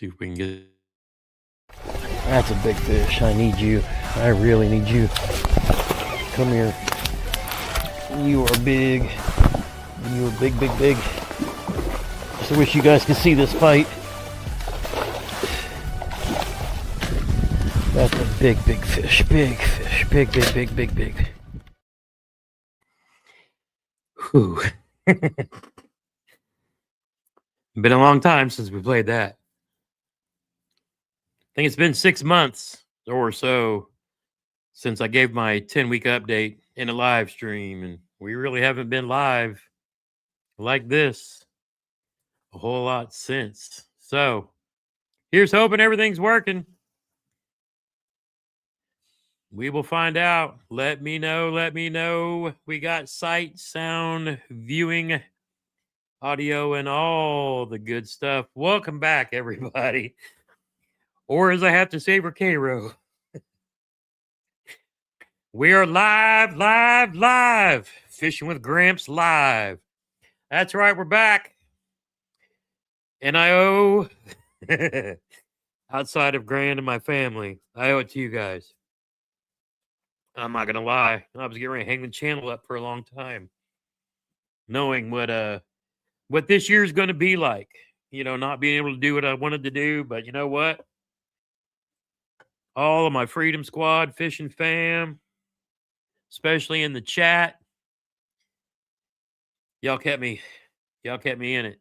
See if we can get. That's a big fish. I need you. I really need you. Come here. You are big. You are big, big, big. Just wish you guys could see this fight. That's a big, big fish. Big fish. Big, big, big, big, big. Whew. Been a long time since we played that. I think it's been 6 months or so since I gave my 10-week update in a live stream, and we really haven't been live like this a whole lot since. So here's hoping everything's working. We will find out. Let me know. Let me know. We got sight, sound, viewing, audio, and all the good stuff. Welcome back, everybody. Or as I have to say for Cairo, we are live, live, live. Fishing with Gramps live. That's right, we're back. And I owe, outside of Grand and my family, I owe it to you guys. I'm not going to lie. I was getting ready to hang the channel up for a long time, knowing what this year's going to be like. You know, not being able to do what I wanted to do, but you know what? All of my Freedom Squad fishing fam, especially in the chat, y'all kept me in it.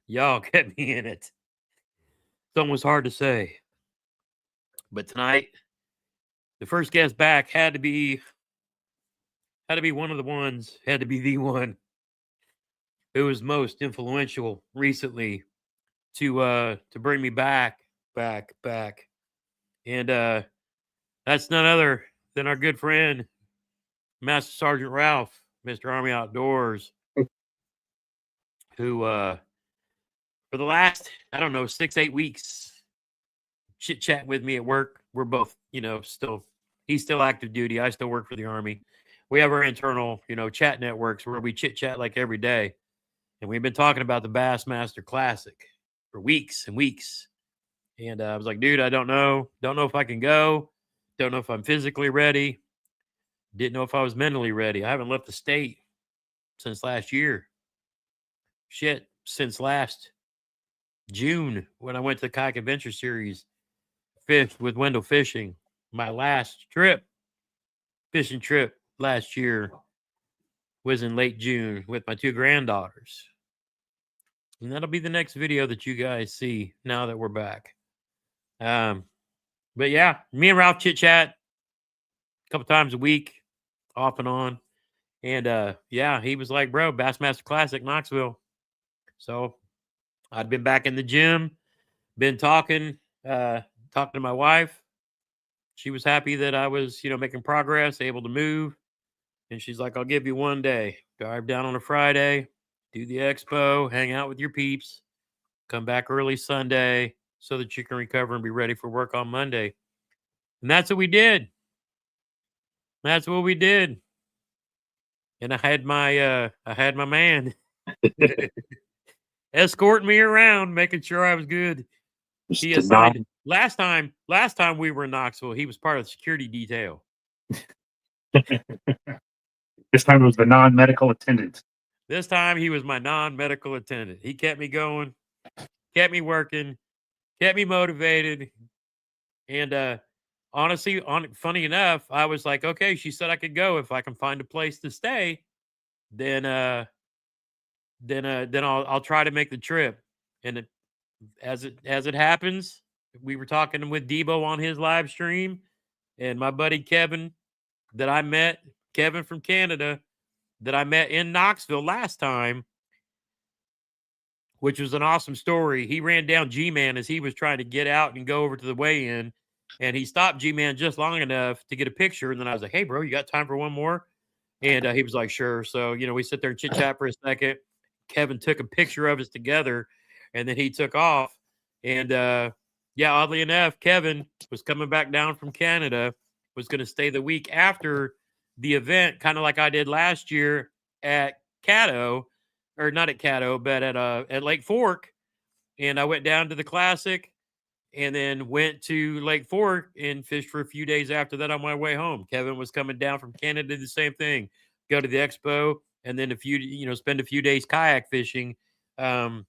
Y'all kept me in it. It's almost hard to say. But tonight, the first guest back had to be one of the ones, had to be the one who was most influential recently to bring me back. And that's none other than our good friend, Master Sergeant Ralph, Mr. Army Outdoors, who for the last, 6-8 weeks, chit chat with me at work. We're both, he's still active duty. I still work for the Army. We have our internal, chat networks where we chit chat like every day. And we've been talking about the Bassmaster Classic for weeks and weeks. And I was like, dude, I don't know. Don't know if I can go. Don't know if I'm physically ready. Didn't know if I was mentally ready. I haven't left the state since last year. Shit, since last June when I went to the Kayak Adventure Series, fished with Wendell Fishing. My last fishing trip last year was in late June with my 2 granddaughters. And that'll be the next video that you guys see now that we're back. But yeah, me and Ralph chit chat a couple times a week, off and on. And yeah, he was like, bro, Bassmaster Classic, Knoxville. So I'd been back in the gym, been talking to my wife. She was happy that I was, making progress, able to move. And she's like, I'll give you one day. Drive down on a Friday, do the expo, hang out with your peeps, come back early Sunday so that you can recover and be ready for work on Monday. And that's what we did. That's what we did. And I had my man escorting me around, making sure I was good. He assigned last time we were in Knoxville, he was part of the security detail. This time it was the non-medical attendant. This time he was my non-medical attendant. He kept me going, kept me working, kept me motivated. And honestly, funny enough, I was like, okay, she said I could go if I can find a place to stay. Then I'll try to make the trip. And as it happens, we were talking with Debo on his live stream, and my buddy Kevin that I met, Kevin from Canada, that I met in Knoxville last time, which was an awesome story. He ran down G-Man as he was trying to get out and go over to the weigh-in, and he stopped G-Man just long enough to get a picture. And then I was like, hey, bro, you got time for one more? And he was like, sure. So, we sit there and chit-chat for a second. Kevin took a picture of us together, and then he took off. And, yeah, oddly enough, Kevin was coming back down from Canada, was going to stay the week after the event, kind of like I did last year at Caddo, or not at Caddo, but at Lake Fork. and I went down to the Classic, and then went to Lake Fork and fished for a few days after that on my way home. Kevin was coming down from Canada, did the same thing. Go to the expo, and then spend a few days kayak fishing down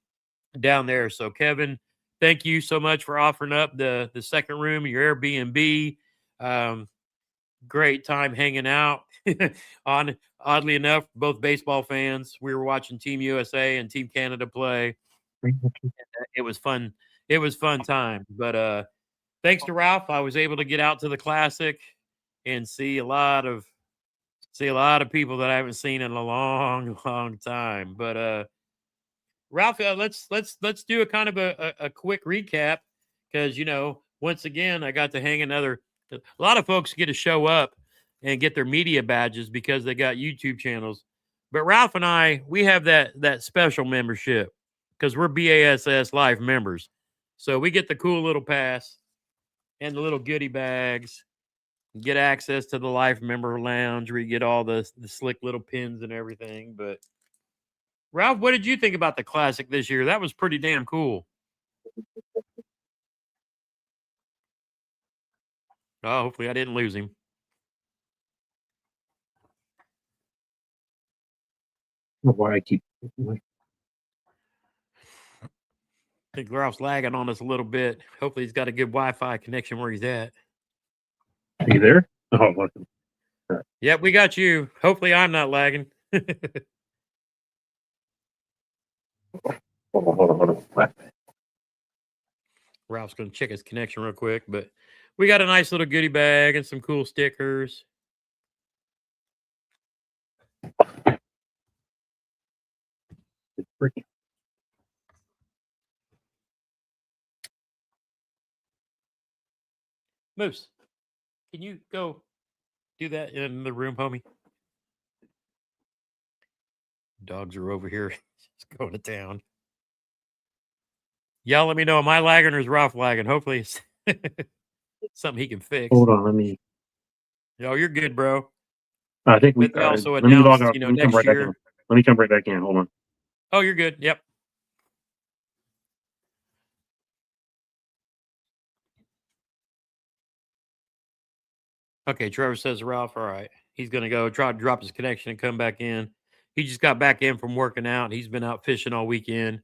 there. So Kevin, thank you so much for offering up the second room, your Airbnb. Great time hanging out. Oddly enough, both baseball fans. We were watching Team USA and Team Canada play. It was fun. It was fun time. But thanks to Ralph, I was able to get out to the Classic and see a lot of people that I haven't seen in a long, long time. But Ralph, let's do a kind of a quick recap, because once again I got to hang another. A lot of folks get to show up and get their media badges because they got YouTube channels, but Ralph and I, we have that special membership because we're BASS Life members, so we get the cool little pass and the little goodie bags. Get access to the Life Member Lounge where you get all the slick little pins and everything. But Ralph, what did you think about the Classic this year? That was pretty damn cool. Oh, hopefully I didn't lose him. Why I keep. I think Ralph's lagging on us a little bit. Hopefully he's got a good Wi-Fi connection where he's at. Are you there? Oh, look. Yep, we got you. Hopefully I'm not lagging. Hold on. Ralph's going to check his connection real quick, but we got a nice little goodie bag and some cool stickers. Moose, can you go do that in the room, homie? Dogs are over here just going to town. Y'all let me know, am I lagging or is Ralph lagging? Hopefully it's something he can fix. Hold on, let me. Yo, you're good, bro. I think we But they also let me log announced, out. next year. Let me come right back in. Hold on. Oh, you're good. Yep. Okay, Trevor says Ralph. All right. He's going to go try to drop his connection and come back in. He just got back in from working out. He's been out fishing all weekend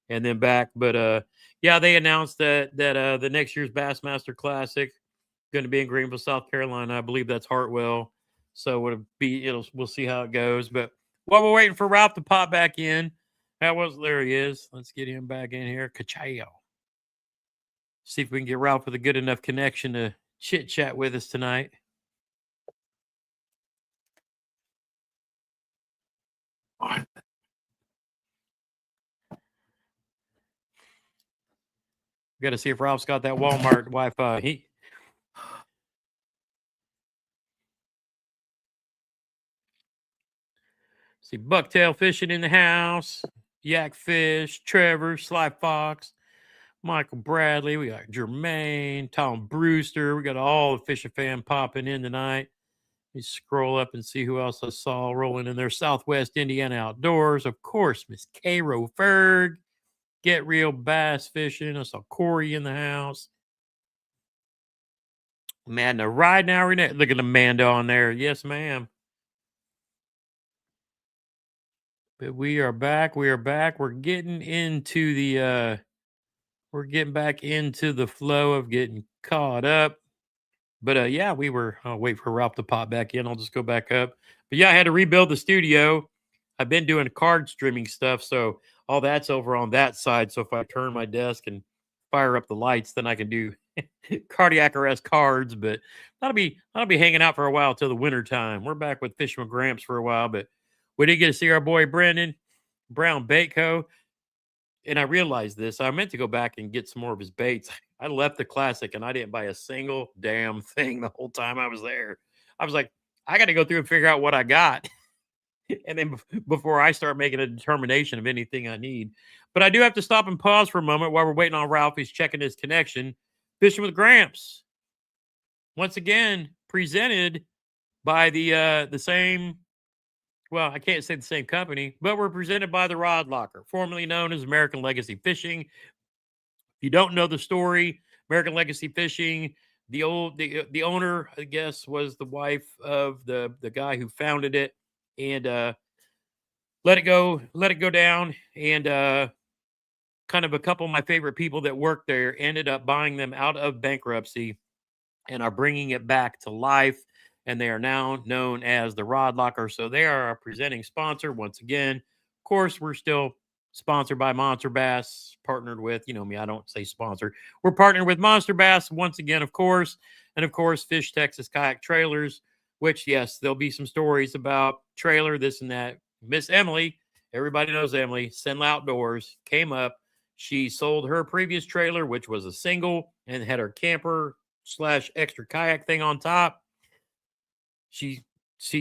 and then back. But yeah, they announced that the next year's Bassmaster Classic going to be in Greenville, South Carolina. I believe that's Hartwell. So we'll see how it goes. But while we're waiting for Ralph to pop back in, there he is. Let's get him back in here. Ka-chow. See if we can get Ralph with a good enough connection to chit chat with us tonight. Got to see if Ralph's got that Walmart Wi-Fi. See bucktail fishing in the house, yak fish, Trevor, Sly Fox, Michael Bradley. We got Jermaine, Tom Brewster. We got all the fishing fam popping in tonight. Let me scroll up and see who else I saw rolling in there. Southwest Indiana Outdoors, of course. Miss Cairo Ferg, Get Real Bass Fishing. I saw Corey in the house. Amanda Ride Now. Look at Amanda on there. Yes, ma'am. But we are back. We are back. We're getting into the we're getting back into the flow of getting caught up. But yeah, I'll wait for Ralph to pop back in. I'll just go back up. But yeah, I had to rebuild the studio. I've been doing card streaming stuff, so all that's over on that side. So if I turn my desk and fire up the lights, then I can do cardiac arrest cards. But that'll be hanging out for a while till the winter time. We're back with Fishing with Gramps for a while, but we did get to see our boy Brendan Brown Baitco. And I realized this. I meant to go back and get some more of his baits. I left the Classic and I didn't buy a single damn thing the whole time I was there. I was like, I got to go through and figure out what I got. And then before I start making a determination of anything I need. But I do have to stop and pause for a moment while we're waiting on Ralph. He's checking his connection. Fishing with Gramps. Once again, presented by the same, well, I can't say the same company, but we're presented by the Rod Locker, formerly known as American Legacy Fishing. you don't know the story, American Legacy Fishing, the owner, I guess, was the wife of the guy who founded it, and let it go down, and kind of a couple of my favorite people that worked there ended up buying them out of bankruptcy and are bringing it back to life, and they are now known as the Rod Locker. So they are our presenting sponsor once again. Of course, we're still sponsored by Monster Bass, partnered with, you know me, I don't say sponsor. We're partnered with Monster Bass once again, of course, and of course, Fish Texas Kayak Trailers, which, yes, there'll be some stories about trailer, this and that. Miss Emily, everybody knows Emily, Senla Outdoors, came up. She sold her previous trailer, which was a single, and had her camper / extra kayak thing on top. She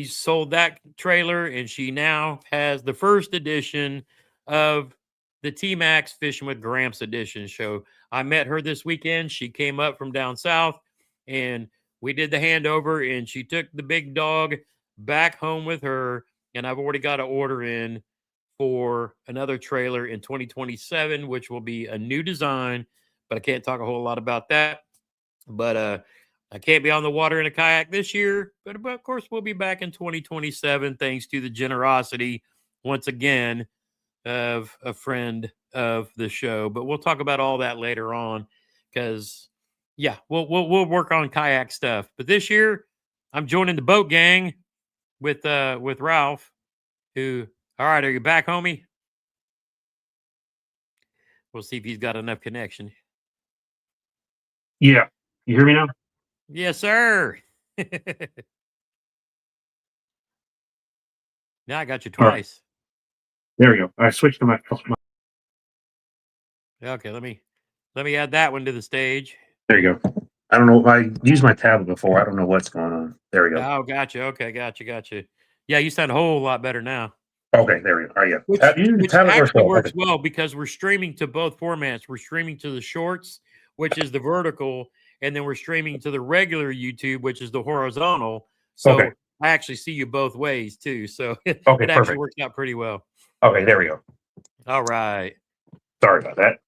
sold that trailer, and she now has the first edition of the T-Max Fishing with Gramps edition show. I met her this weekend. She came up from down south, and we did the handover, and she took the big dog back home with her, and I've already got an order in for another trailer in 2027, which will be a new design, but I can't talk a whole lot about that. But I can't be on the water in a kayak this year, but of course we'll be back in 2027 thanks to the generosity once again of a friend of the show. But we'll talk about all that later on, because yeah, we'll work on kayak stuff. But this year I'm joining the boat gang with Ralph, who, all right, are you back, homie? We'll see if he's got enough connection. Yeah. You hear me now? Yes, sir. Now I got you twice. Right. There we go. I switched to my. Okay, let me add that one to the stage. There you go. I don't know. I used my tablet before. I don't know what's going on. There we go. Oh, gotcha. Okay, gotcha. Yeah, you sound a whole lot better now. Okay, there we go. All right, yeah. Which actually works well because we're streaming to both formats. We're streaming to the shorts, which is the vertical, and then we're streaming to the regular YouTube, which is the horizontal. So I actually see you both ways too. So it actually works out pretty well. Okay, there we go. All right. Sorry about that.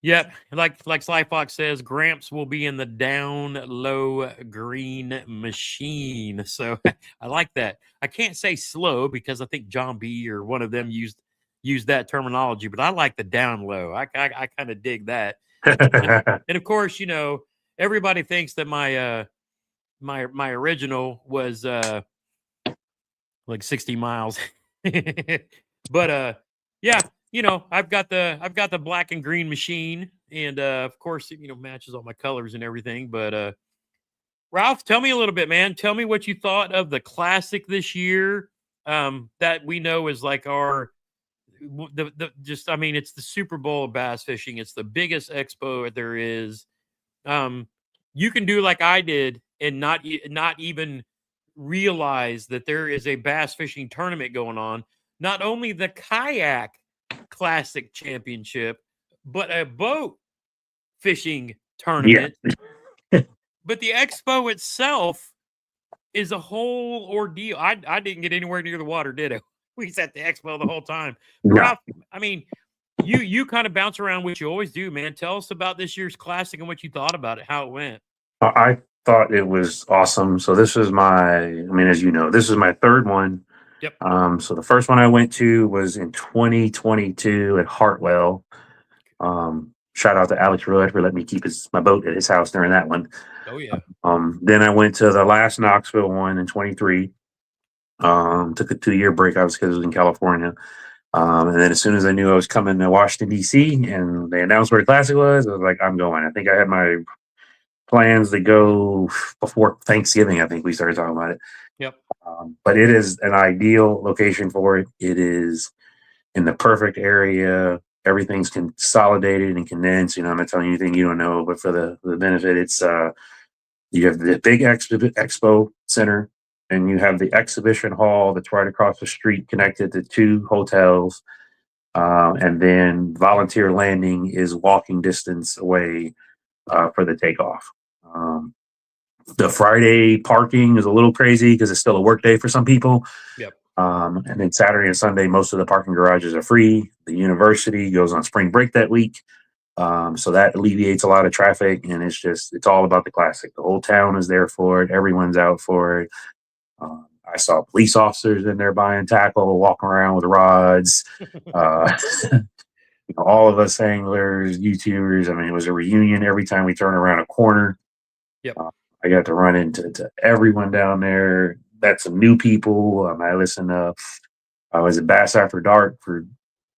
Yep. Like Sly Fox says, Gramps will be in the down low green machine. So I like that. I can't say slow because I think John B or one of them used that terminology, but I like the down low. I kind of dig that. And of course, you know, everybody thinks that my original was like 60 miles. But yeah, you know, I've got the black and green machine, and of course, you know, matches all my colors and everything. But Ralph, tell me a little bit, man. Tell me what you thought of the Classic this year. That we know is like our I mean, it's the Super Bowl of bass fishing. It's the biggest expo there is. You can do like I did and not even realize that there is a bass fishing tournament going on. Not only the Kayak Classic Championship, but a boat fishing tournament. Yeah. But the expo itself is a whole ordeal. I didn't get anywhere near the water, did I? We was at the expo the whole time. No. Ralph, I mean, you kind of bounce around, which you always do, man. Tell us about this year's Classic and what you thought about it, how it went. I thought it was awesome. So this was as you know, this is my third one. Yep. So the first one I went to was in 2022 at Hartwell. Shout out to Alex Rudd for letting me keep my boat at his house during that one. Oh yeah. Then I went to the last Knoxville one in 23. Took a 2-year break. I was because it was in California. And then as soon as I knew I was coming to Washington, D.C. and they announced where the Classic was, I was like, I'm going. I think I had my plans to go before Thanksgiving. I think we started talking about it. Yep. But it is an ideal location for it. It is in the perfect area. Everything's consolidated and condensed. You know, I'm not telling you anything you don't know, but for the benefit, it's you have the big expo center, and you have the exhibition hall that's right across the street, connected to 2 hotels. And then Volunteer Landing is walking distance away for the takeoff. The Friday parking is a little crazy because it's still a work day for some people. Yep. And then Saturday and Sunday, most of the parking garages are free. The university goes on spring break that week. So that alleviates a lot of traffic, and it's all about the Classic. The whole town is there for it. Everyone's out for it. I saw police officers in there buying tackle, walking around with rods. Uh, all of us anglers, YouTubers. I mean, it was a reunion every time we turn around a corner. Yep. I got to run into everyone down there. Met some new people. I was at Bass After Dark for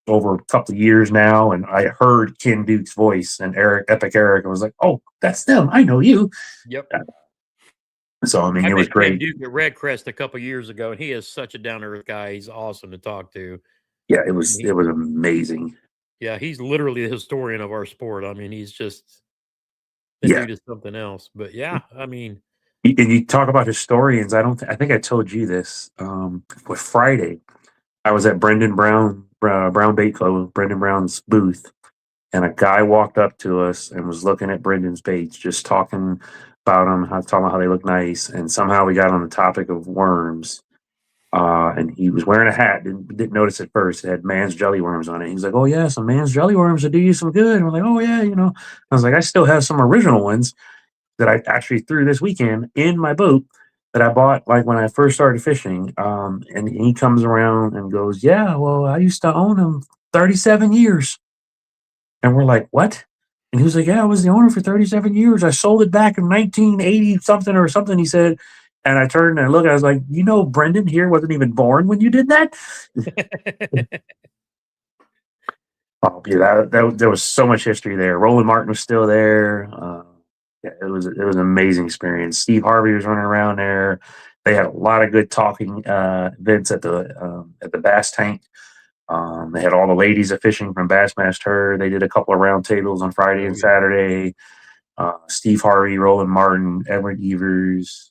over a couple of years now, and I heard Ken Duke's voice and Epic Eric. I was like, "Oh, that's them. I know you." Yep. So I mean, it was met great. Ken Duke at Red Crest a couple years ago, and he is such a down to earth guy. He's awesome to talk to. Yeah, it was amazing. Yeah, he's literally the historian of our sport. I mean, he's just the dude is something else. But yeah, I mean, and you talk about historians. I think I told you this. With Friday, I was at Brendan Brown Bait Club, Brendan Brown's booth, and a guy walked up to us and was looking at Brendan's baits, just talking about them, talking about how they look nice. And somehow we got on the topic of worms. And he was wearing a hat. Didn't notice at first. It had Man's Jelly Worms on it. He was like, "Oh yeah, some Man's Jelly Worms will do you some good." And we're like, "Oh yeah, you know." I was like, "I still have some original ones that I actually threw this weekend in my boat that I bought like when I first started fishing." And he comes around and goes, "Yeah, well, I used to own them 37 years." And we're like, "What?" And he was like, "Yeah, I was the owner for 37 years. I sold it back in 1980 something or something." He said. And I turned and I looked. I was like, "You know, Brendan here wasn't even born when you did that." Oh, yeah, there was so much history there. Roland Martin was still there. Yeah, it was an amazing experience. Steve Harvey was running around there. They had a lot of good talking events at the Bass Tank. They had all the ladies of fishing from Bassmaster. They did a couple of round tables on Friday and Saturday. Steve Harvey, Roland Martin, Edward Evers,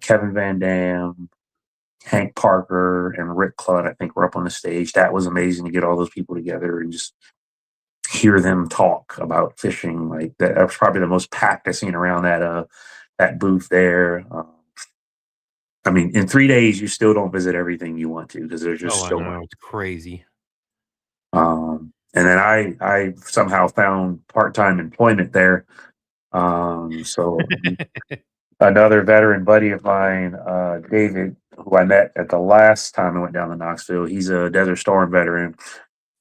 Kevin Van Dam, Hank Parker, and Rick Cludd, I think, were up on the stage. That was amazing to get all those people together and just hear them talk about fishing. Like that was probably the most packed I've seen around that booth there. I mean, in 3 days, you still don't visit everything you want to because there's just so much. It's crazy. And then I somehow found part-time employment there. So another veteran buddy of mine, David, who I met at the last time I went down to Knoxville, he's a Desert Storm veteran.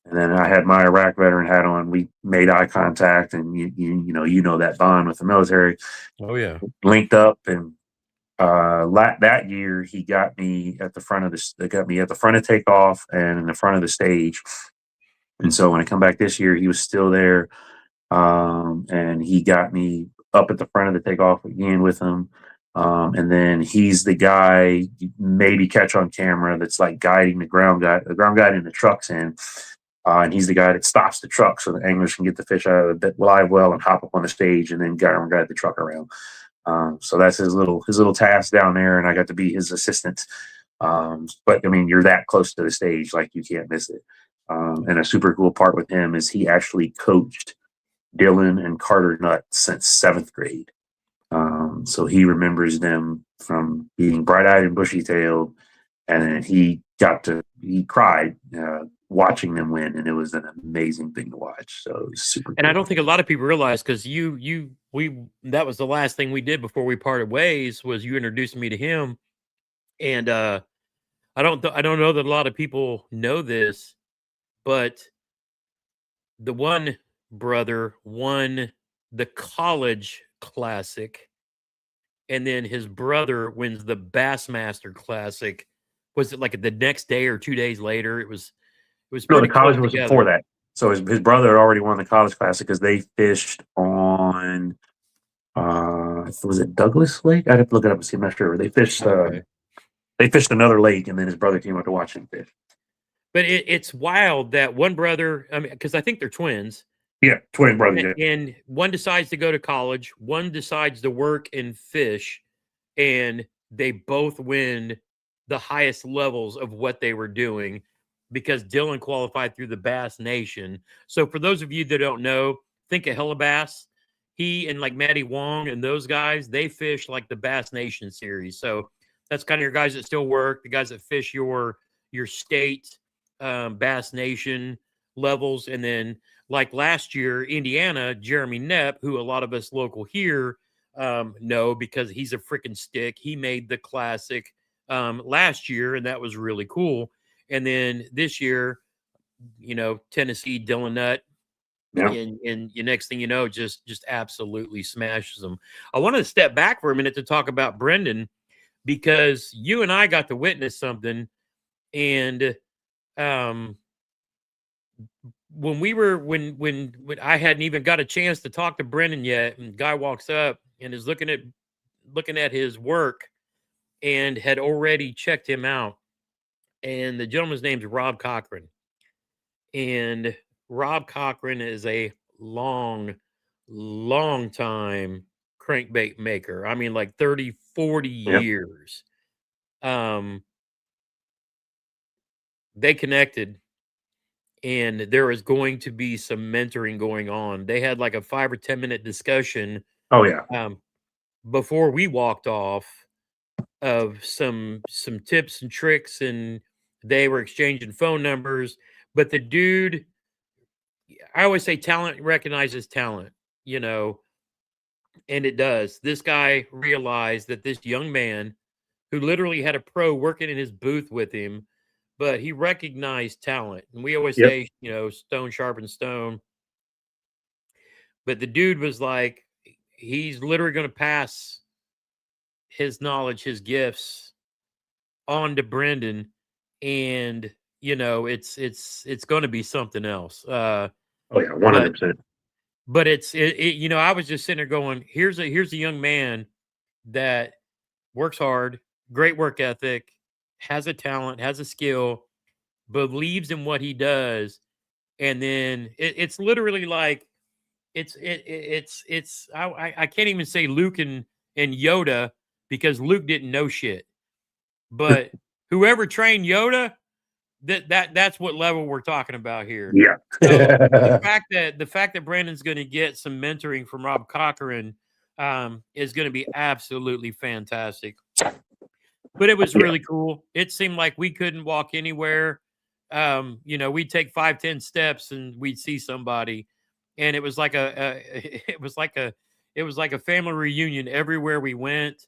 And then I had my Iraq veteran hat on. We made eye contact, and you know that bond with the military. Oh yeah, linked up, and that year he got me at the front of takeoff and in the front of the stage. And so when I come back this year, he was still there, and he got me up at the front of the takeoff again with him. And then he's the guy you maybe catch on camera that's like guiding the ground guide in the trucks in. And he's the guy that stops the truck so the anglers can get the fish out of the live well and hop up on the stage and then guide the truck around. So that's his little task down there, and I got to be his assistant. But I mean, you're that close to the stage, like you can't miss it. And a super cool part with him is he actually coached Dylan and Carter Nutt since 7th grade. So he remembers them from being bright-eyed and bushy-tailed, and then he cried watching them win, and it was an amazing thing to watch. So it was super and cool. I don't think a lot of people realize, because that was the last thing we did before we parted ways, was you introduced me to him. And I don't know that a lot of people know this, but the one brother won the college classic, and then his brother wins the Bassmaster Classic. Was it like the next day or 2 days later? It was No, the college was before that. So his brother had already won the college classic because they fished on was it Douglas Lake? I'd have to look it up and see. I'm not sure. They fished another lake, and then his brother came up to watch him fish. But it's wild that one brother, I mean, because I think they're twins. Yeah, twin brothers. And one decides to go to college, one decides to work and fish, and they both win the highest levels of what they were doing because Dylan qualified through the Bass Nation. So for those of you that don't know, think of Hellabass. He and like Matty Wong and those guys, they fish like the Bass Nation series. So that's kind of your guys that still work, the guys that fish your state Bass Nation levels. And then like last year, Indiana, Jeremy Knapp, who a lot of us local here know because he's a freaking stick. He made the Classic last year, and that was really cool. And then this year, Tennessee, Dylan Nutt, Yeah. and the next thing you know, just absolutely smashes them. I wanted to step back for a minute to talk about Brendan, because you and I got to witness something, and when I hadn't even got a chance to talk to Brendan yet, and guy walks up and is looking at his work and had already checked him out. And the gentleman's name's Rob Cochran. And Rob Cochran is a long time crankbait maker. I mean, like 30, 40 years. They connected, and there is going to be some mentoring going on. They had like a 5 or 10 minute discussion. Oh yeah. Before we walked off, of some tips and tricks, and they were exchanging phone numbers. But the dude, I always say talent recognizes talent, and it does. This guy realized that this young man who literally had a pro working in his booth with him, but he recognized talent. And we always say, stone sharpens stone. But the dude was like, he's literally going to pass his knowledge, his gifts on to Brendan, and it's going to be something else. Oh yeah, 100%. But it's I was just sitting there going, here's a young man that works hard, great work ethic, has a talent, has a skill, believes in what he does, and then it's literally like I can't even say Luke and Yoda, because Luke didn't know shit, but whoever trained Yoda, that's what level we're talking about here. Yeah. So the fact that Brandon's going to get some mentoring from Rob Cochran is going to be absolutely fantastic. But it was really cool. It seemed like we couldn't walk anywhere. We'd take 5-10 steps and we'd see somebody, and it was like it was like a family reunion everywhere we went.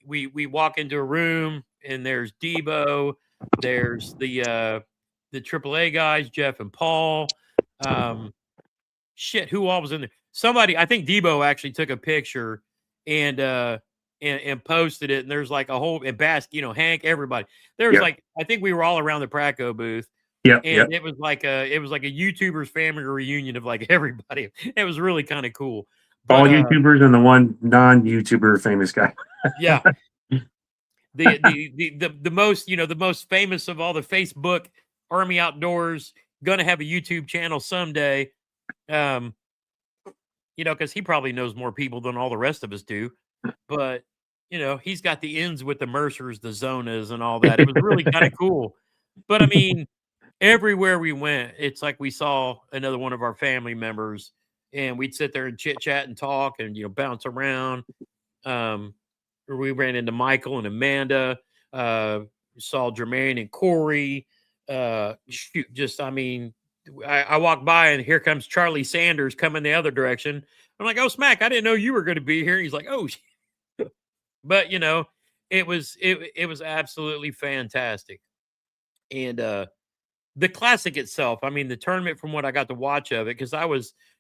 We walk into a room and there's Debo, there's the AAA guys, Jeff and Paul. Shit, who all was in there? Somebody, I think Debo actually took a picture and posted it, and there's like a whole, and Bass, Hank, everybody. There was like, I think we were all around the Praco booth. Yeah. And it was like a YouTuber's family reunion of like everybody. It was really kind of cool. But, all YouTubers and the one non-YouTuber famous guy. Yeah. The most, the most famous of all the Facebook Army Outdoors, gonna have a YouTube channel someday. Because he probably knows more people than all the rest of us do. But he's got the ends with the Mercers, the Zonas, and all that. It was really kind of cool. But I mean, everywhere we went, it's like we saw another one of our family members, and we'd sit there and chit chat and talk and bounce around. We ran into Michael and Amanda, saw Jermaine and Corey. I walked by and here comes Charlie Sanders coming the other direction. I'm like, oh, Smack, I didn't know you were going to be here. And he's like, oh, but it was absolutely fantastic. And the Classic itself, I mean, the tournament, from what I got to watch of it, because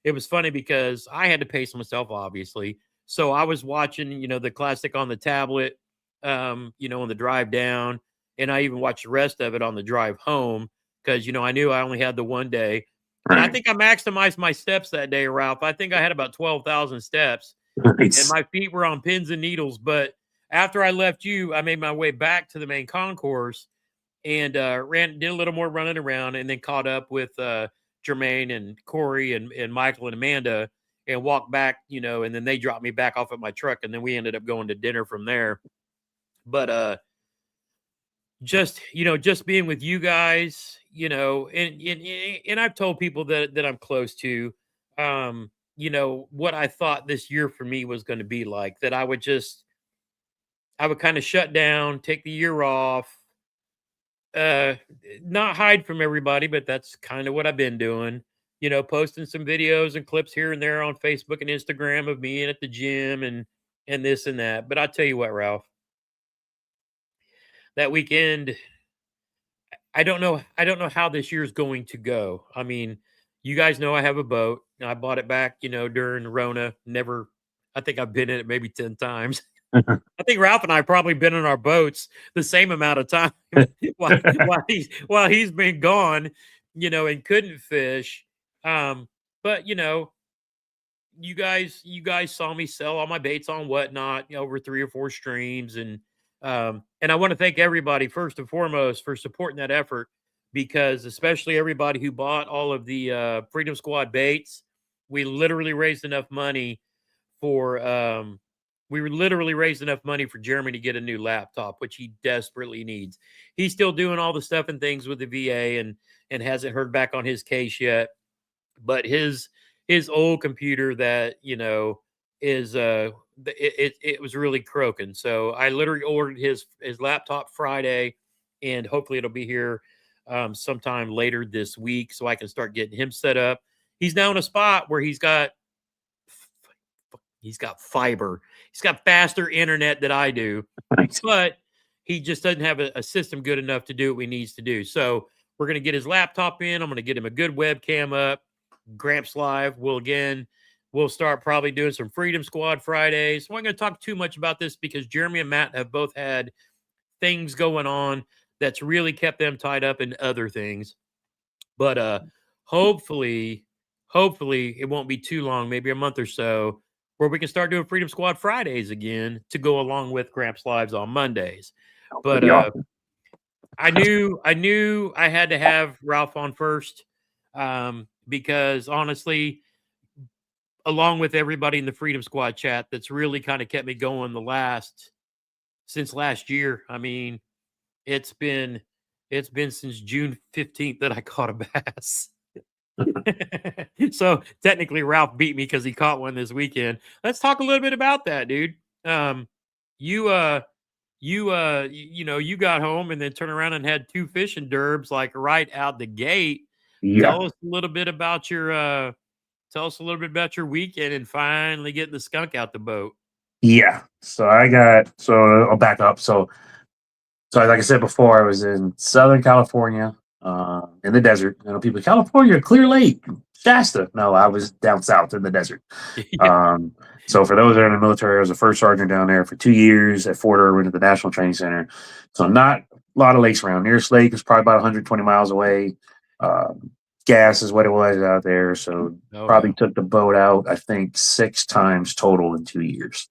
it was funny because I had to pace myself, obviously. So I was watching, the Classic on the tablet, on the drive down, and I even watched the rest of it on the drive home, because, I knew I only had the one day. And I think I maximized my steps that day, Ralph. I think I had about 12,000 steps. Nice. And my feet were on pins and needles. But after I left you, I made my way back to the main concourse and did a little more running around, and then caught up with Jermaine and Corey and Michael and Amanda, and walked back, and then they dropped me back off at my truck, and then we ended up going to dinner from there. But just being with you guys, and I've told people that I'm close to, what I thought this year for me was going to be like, that I would kind of shut down, take the year off, not hide from everybody, but that's kind of what I've been doing. you know, posting some videos and clips here and there on Facebook and Instagram of me at the gym and this and that. But I tell you what, Ralph, that weekend, I don't know how this year's going to go. I mean, you guys know I have a boat. I bought it back, you know, during Rona. Never, I think I've been in it maybe 10 times. I think Ralph and I probably been in our boats the same amount of time while he's been gone, you know, and couldn't fish. But you know, you guys saw me sell all my baits on Whatnot, you know, over 3 or 4 streams, and I want to thank everybody first and foremost for supporting that effort, because especially everybody who bought all of the Freedom Squad baits, we literally raised enough money for Jeremy to get a new laptop, which he desperately needs. He's still doing all the stuff and things with the VA and hasn't heard back on his case yet. But his old computer that, you know, is it was really croaking. So I literally ordered his laptop Friday, and hopefully it'll be here sometime later this week so I can start getting him set up. He's now in a spot where he's got fiber. He's got faster internet than I do, but he just doesn't have a system good enough to do what he needs to do. So we're going to get his laptop in. I'm going to get him a good webcam up. Gramps Live. We'll start probably doing some Freedom Squad Fridays. So I'm going to talk too much about this because Jeremy and Matt have both had things going on that's really kept them tied up in other things. But hopefully it won't be too long, maybe a month or so, where we can start doing Freedom Squad Fridays again to go along with Gramps Lives on Mondays. But I knew I had to have Ralph on first, because honestly, along with everybody in the Freedom Squad chat, that's really kind of kept me going since last year. I mean, it's been since June 15th that I caught a bass. So technically Ralph beat me because he caught one this weekend. Let's talk a little bit about that, dude. You know, you got home and then turned around and had 2 fishing derbs like right out the gate. Yeah. Tell us a little bit about your weekend and finally getting the skunk out the boat. Yeah. So I'll back up. So like I said before, I was in Southern California, in the desert. You know, people, California, Clear Lake, Shasta. No, I was down south in the desert. Yeah. So for those that are in the military, I was a first sergeant down there for 2 years at Fort Irwin at the National Training Center. So not a lot of lakes around. Nearest lake is probably about 120 miles away. Gas is what it was out there. So probably took the boat out, I think, 6 times total in 2 years.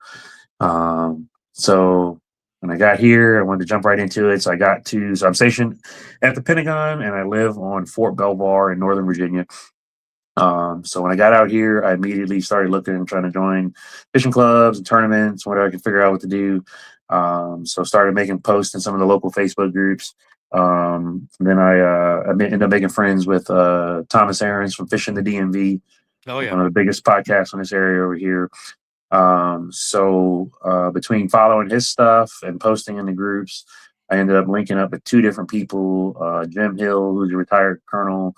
So when I got here, I wanted to jump right into it. So I'm stationed at the Pentagon, and I live on Fort Belvoir in Northern Virginia. So when I got out here, I immediately started looking and trying to join fishing clubs and tournaments, whatever I could figure out what to do. So started making posts in some of the local Facebook groups. Then I ended up making friends with Thomas Aarons from Fishing the DMV. Oh yeah, one of the biggest podcasts in this area over here. So between following his stuff and posting in the groups, I ended up linking up with 2 different people. Jim Hill, who's a retired colonel,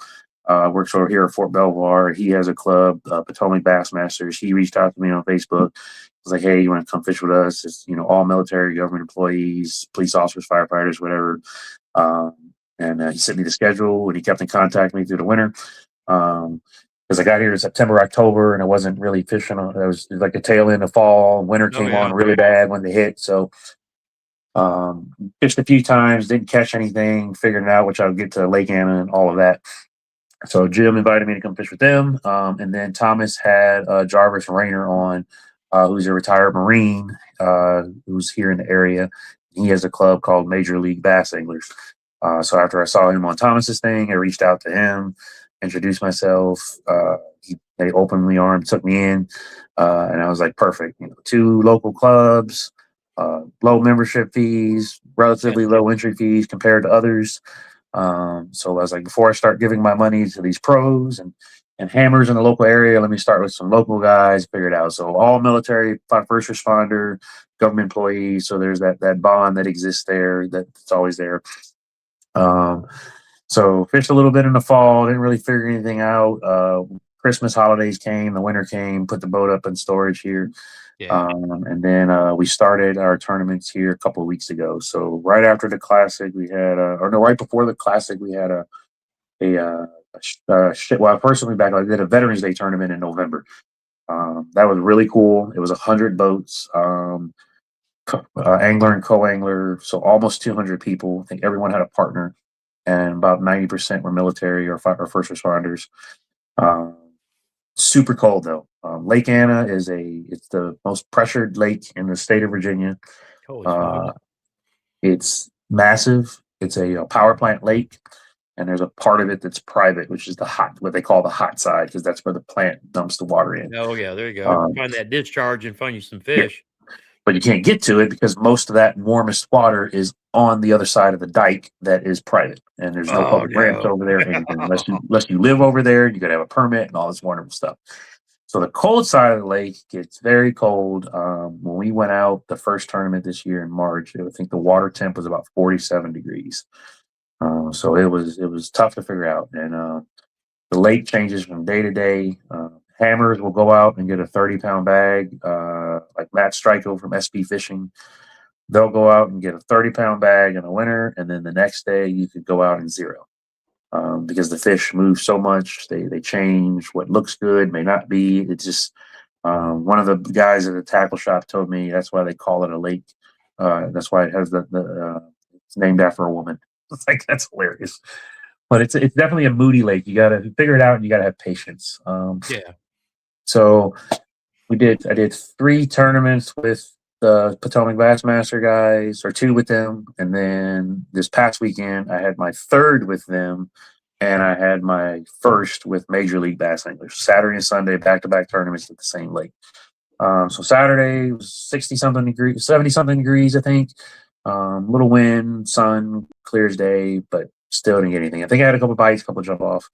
works over here at Fort Belvoir. He has a club, Potomac Bassmasters. He reached out to me on Facebook. Was like, hey, you want to come fish with us? It's, you know, all military, government employees, police officers, firefighters, whatever. And he sent me the schedule, and he kept in contact with me through the winter. Because I got here in September, October, and I wasn't really fishing. It was like the tail end of fall. Winter came on really bad when they hit. So fished a few times, didn't catch anything, figured it out, which I'll get to Lake Anna and all of that. So Jim invited me to come fish with them. And then Thomas had Jarvis Rayner on, who's a retired Marine, who's here in the area. He has a club called Major League Bass Anglers. So after I saw him on Thomas's thing, I reached out to him, introduced myself. They openly armed, took me in, and I was like, perfect. You know, 2 local clubs, low membership fees, relatively low entry fees compared to others. So I was like, before I start giving my money to these pros and hammers in the local area, let me start with some local guys, figure it out. So all military, first responder, government employees. So there's that bond that exists there, that's always there. So fished a little bit in the fall, didn't really figure anything out. Christmas holidays came, the winter came, put the boat up in storage here. Yeah. And then we started our tournaments here a couple of weeks ago. So right after the classic, we had, or no, right before the classic, we had well, personally back, I did a Veterans Day tournament in November. That was really cool. It was 100 boats, angler and co-angler, so almost 200 people. I think everyone had a partner, and about 90% were military or first responders. Super cold though. Lake Anna it's the most pressured lake in the state of Virginia. Holy smokes. It's massive. It's a power plant lake, and there's a part of it that's private, which is what they call the hot side, because that's where the plant dumps the water in. Oh yeah, there you go. Find that discharge and find you some fish. But you can't get to it because most of that warmest water is on the other side of the dike that is private, and there's no public ramps over there, unless you live over there. You got to have a permit and all this wonderful stuff. So the cold side of the lake gets very cold. When we went out the first tournament this year in March, I think the water temp was about 47 degrees. So it was tough to figure out, and the lake changes from day to day. Hammers will go out and get a 30-pound bag, like Matt Stryko from SP Fishing. They'll go out and get a 30-pound bag in the winter, and then the next day you could go out and zero. Because the fish move so much, they change. What looks good may not be. It's just one of the guys at the tackle shop told me that's why they call it a lake. That's why it has it's named after a woman. It's like, that's hilarious. But it's definitely a moody lake. You got to figure it out, and you got to have patience. Yeah. So I did 3 tournaments with the Potomac Bassmaster guys, or 2 with them. And then this past weekend, I had my 3rd with them, and I had my 1st with Major League Bass Anglers. Saturday and Sunday, back-to-back tournaments at the same lake. So Saturday was 60-something degrees, 70-something degrees, I think. Little wind, sun, clear as day, but still didn't get anything. I think I had a couple bites, a couple jump off.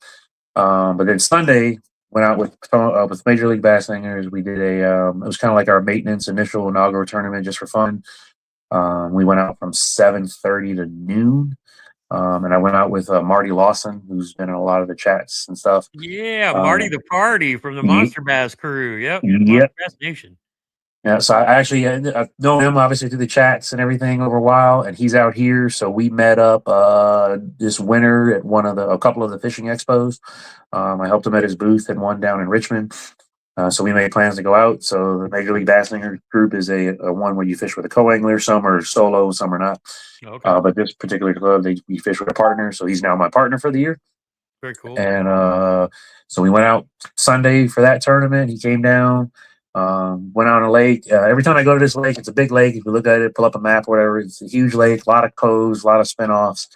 But then Sunday, went out with Major League Bass Anglers. We did it was kind of like our maintenance initial inaugural tournament just for fun. We went out from 7:30 to noon. And I went out with Marty Lawson, who's been in a lot of the chats and stuff. Yeah, Marty the Party from the Monster Bass crew. Yep. Yep. Bass Nation. Yeah, so I actually I've known him obviously through the chats and everything over a while, and he's out here. So we met up this winter at a couple of the fishing expos. I helped him at his booth at one down in Richmond. So we made plans to go out. So the Major League Bass Angler group is a one where you fish with a co-angler. Some are solo, some are not. Okay. But this particular club, we fish with a partner. So he's now my partner for the year. Very cool. And so we went out Sunday for that tournament. He came down. Went out on a lake. Every time I go to this lake, it's a big lake. If you look at it, pull up a map or whatever, it's a huge lake, a lot of coves, a lot of spinoffs.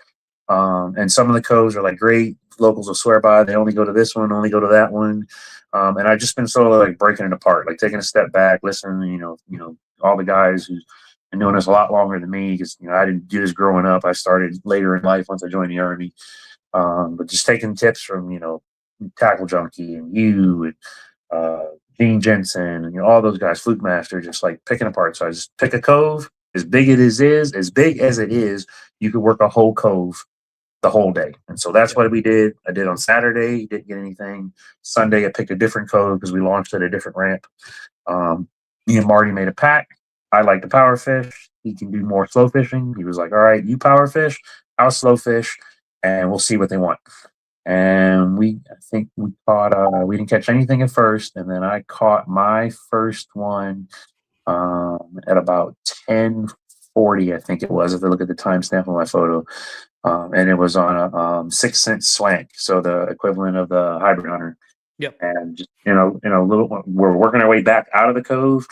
And some of the coves are like great. Locals will swear by. They only go to this one, only go to that one. And I've just been sort of like breaking it apart, like taking a step back, listening, all the guys who've been doing this a lot longer than me, because, I didn't do this growing up. I started later in life once I joined the Army. But just taking tips from, Tackle Junkie and you and, Gene Jensen and all those guys, Fluke Master, just like picking apart. So I just pick a cove, as big as it is, you could work a whole cove the whole day. And so that's what we did. I did on Saturday, didn't get anything. Sunday I picked a different cove because we launched at a different ramp. Me and Marty made a pact. I like to power fish. He can do more slow fishing. He was like, all right, you power fish, I'll slow fish, and we'll see what they want. And I think we caught, we didn't catch anything at first. And then I caught my first one at about 10:40, I think it was, if I look at the timestamp on my photo. And it was on a 6-cent swank, so the equivalent of the hybrid hunter. Yep. And just, we're working our way back out of the cove,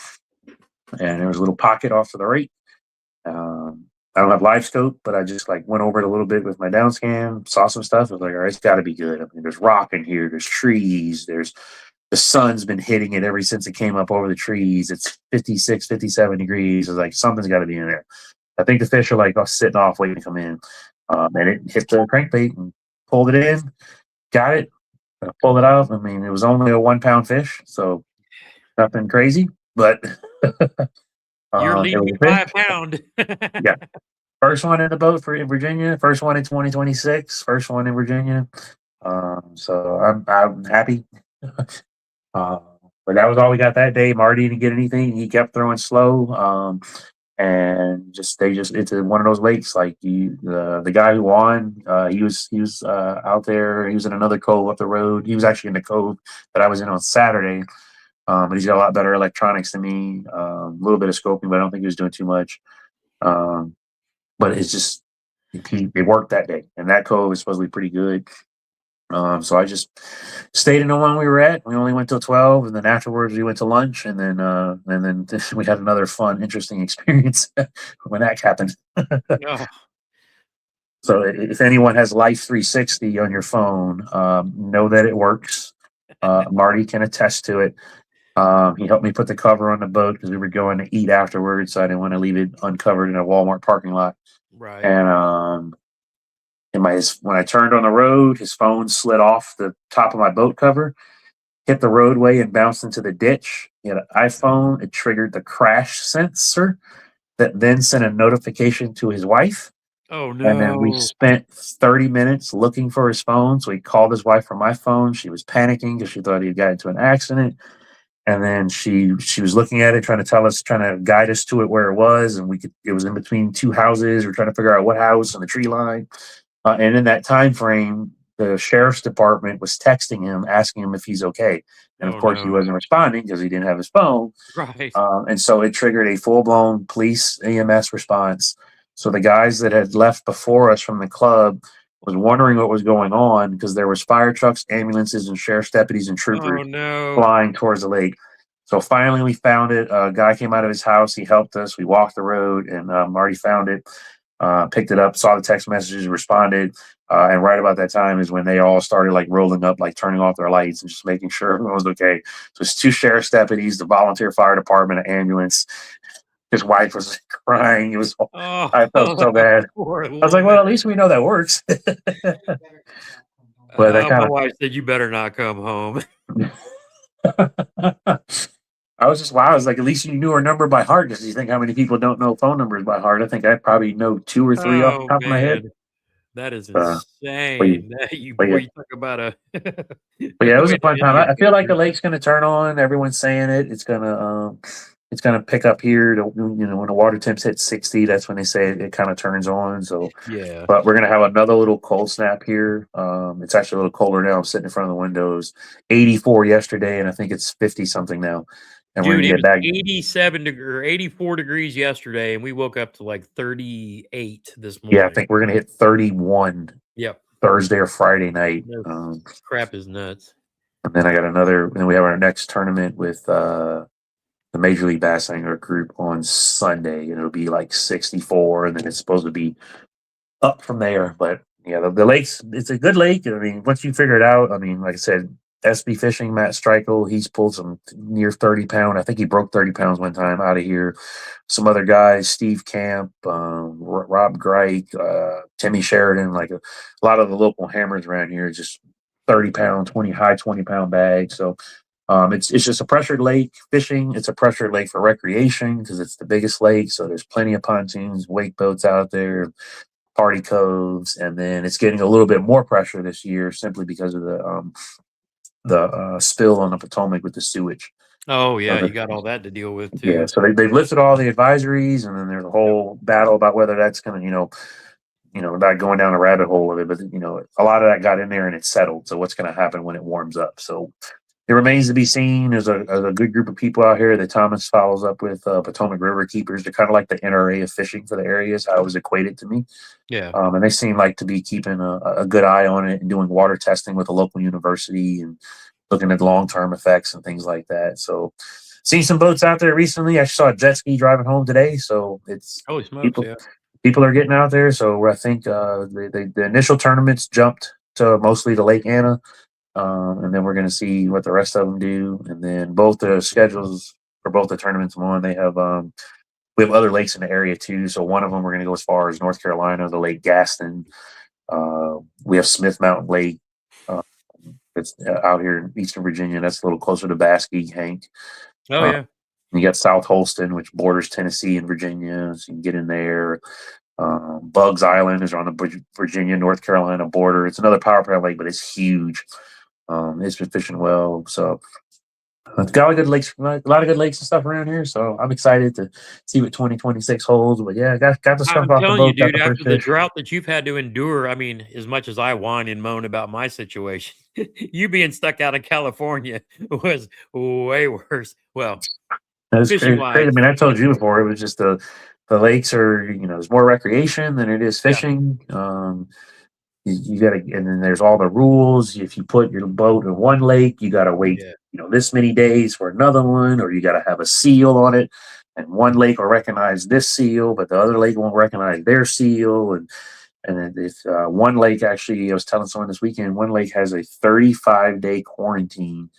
and there was a little pocket off to the right. I don't have live scope, but I just like went over it a little bit with my down scan, saw some stuff. I was like, all right, it's got to be good. I mean, there's rock in here, there's trees, the sun's been hitting it ever since it came up over the trees. It's 56, 57 degrees. I was like, something's got to be in there. I think the fish are like sitting off waiting to come in. And it hit the crankbait and pulled it in, got it, pulled it out. I mean, it was only a 1-pound fish, so nothing crazy, but you're leaving by a pound. Yeah. First one in the boat in Virginia. First one in 2026. First one in Virginia. So I'm happy. Uh, but that was all we got that day. Marty didn't get anything. He kept throwing slow. And it's one of those lakes. Like the guy who won, he was out there. He was in another cove up the road. He was actually in the cove that I was in on Saturday. But he's got a lot better electronics than me. A little bit of scoping, but I don't think he was doing too much. But it's just it worked that day, and that cove is supposed to be pretty good. So I just stayed in the one we were at. We only went till 12, and then afterwards we went to lunch, and then we had another fun, interesting experience when that happened. Oh, So if anyone has Life 360 on your phone, know that it works. Marty can attest to it. He helped me put the cover on the boat because we were going to eat afterwards, so I didn't want to leave it uncovered in a Walmart parking lot. right. And when I turned on the road, his phone slid off the top of my boat cover, hit the roadway, and bounced into the ditch. He had an iPhone. It triggered the crash sensor that then sent a notification to his wife. Oh And then we no. spent 30 minutes looking for his phone. So he called his wife from my phone. She was panicking because she thought he had got into an accident. And then she was looking at it, trying to guide us to it where it was. And it was in between two houses. We're trying to figure out what house and the tree line. And in that time frame, the sheriff's department was texting him, asking him if he's okay. And of course, he wasn't responding because he didn't have his phone. Right. And so it triggered a full-blown police EMS response. So the guys that had left before us from the club was wondering what was going on because there was fire trucks, ambulances, and sheriff's deputies and troopers Oh no. flying towards the lake. So finally we found it. A guy came out of his house. He helped us. We walked the road, and Marty found it, picked it up, saw the text messages, responded. And right about that time is when they all started like rolling up, like turning off their lights and just making sure everyone was okay. So it's 2 sheriff's deputies, the volunteer fire department, an ambulance. His wife was crying. I felt so bad. Poor I was like, well, at least we know that works. But my wife said you better not come home. I was just wow. I was like, at least you knew her number by heart. Because you think how many people don't know phone numbers by heart? I think I probably know 2 or 3 off the top of my head. That is insane. You talk about a. But yeah, it was a fun time. I feel like the lake's going to turn on. Everyone's saying it. It's gonna pick up here. When the water temps hit 60, that's when they say it kind of turns on. So Yeah. But we're gonna have another little cold snap here. It's actually a little colder now. I'm sitting in front of the windows. 84 yesterday, and I think it's 50 something now. And Dude, we're gonna it get back. was 84 degrees yesterday, and we woke up to like 38 this morning. Yeah, I think we're gonna hit 31. Yep. Thursday or Friday night. Crap is nuts. And then then we have our next tournament with the Major League Bass Angler group on Sunday, and it'll be like 64, and then it's supposed to be up from there. But yeah, the lake's, it's a good lake. I mean, once you figure it out, I mean, like I said, SB Fishing, Matt Streichel, he's pulled some near 30 pound. I think he broke 30 pounds one time out of here. Some other guys, Steve Camp, Rob Greik, Timmy Sheridan, like a lot of the local hammers around here, just 30 pound, 20 pound bags. So it's just a pressured lake fishing. It's a pressured lake for recreation because it's the biggest lake. So there's plenty of pontoons, wake boats out there, party coves, and then it's getting a little bit more pressure this year simply because of the spill on the Potomac with the sewage. Oh yeah, you got all that to deal with too. Yeah, so they've lifted all the advisories, and then there's a whole battle about whether that's going to, not going down a rabbit hole of it, but a lot of that got in there and it's settled. So what's going to happen when it warms up? So it remains to be seen. There's a good group of people out here that Thomas follows up with, Potomac River Keepers. They're kind of like the NRA of fishing for the areas. How it was equated to me. Yeah. And they seem like to be keeping a good eye on it and doing water testing with a local university and looking at long-term effects and things like that. So seen some boats out there recently. I saw a jet ski driving home today. So it's holy smokes, people are getting out there. So I think the initial tournaments jumped to mostly to Lake Anna. And then we're going to see what the rest of them do. And then both the schedules for both the tournaments I'm on, we have other lakes in the area too. So one of them we're going to go as far as North Carolina, the Lake Gaston. We have Smith Mountain Lake. It's out here in Eastern Virginia. That's a little closer to Baskey, Hank. Oh yeah. You got South Holston, which borders Tennessee and Virginia, so you can get in there. Bugs Island is on the Virginia, North Carolina border. It's another power plant lake, but it's huge. It's been fishing well. So got a lot of good lakes, and stuff around here. So I'm excited to see what 2026 holds. But yeah, got the stuff I'm off the telling you, boat, got dude, the first after the fish. drought that you've had to endure, I mean, as much as I whine and moan about my situation, you being stuck out in California was way worse. Well, That's fishing crazy. Crazy. I wise, mean, I told you you know, before, it was just the lakes are, there's more recreation than it is yeah, fishing. You got to, and then there's all the rules. If you put your boat in one lake, you got to wait, yeah, this many days for another one, or you got to have a seal on it. And one lake will recognize this seal, but the other lake won't recognize their seal. And then if one lake, actually, I was telling someone this weekend, one lake has a 35-day quarantine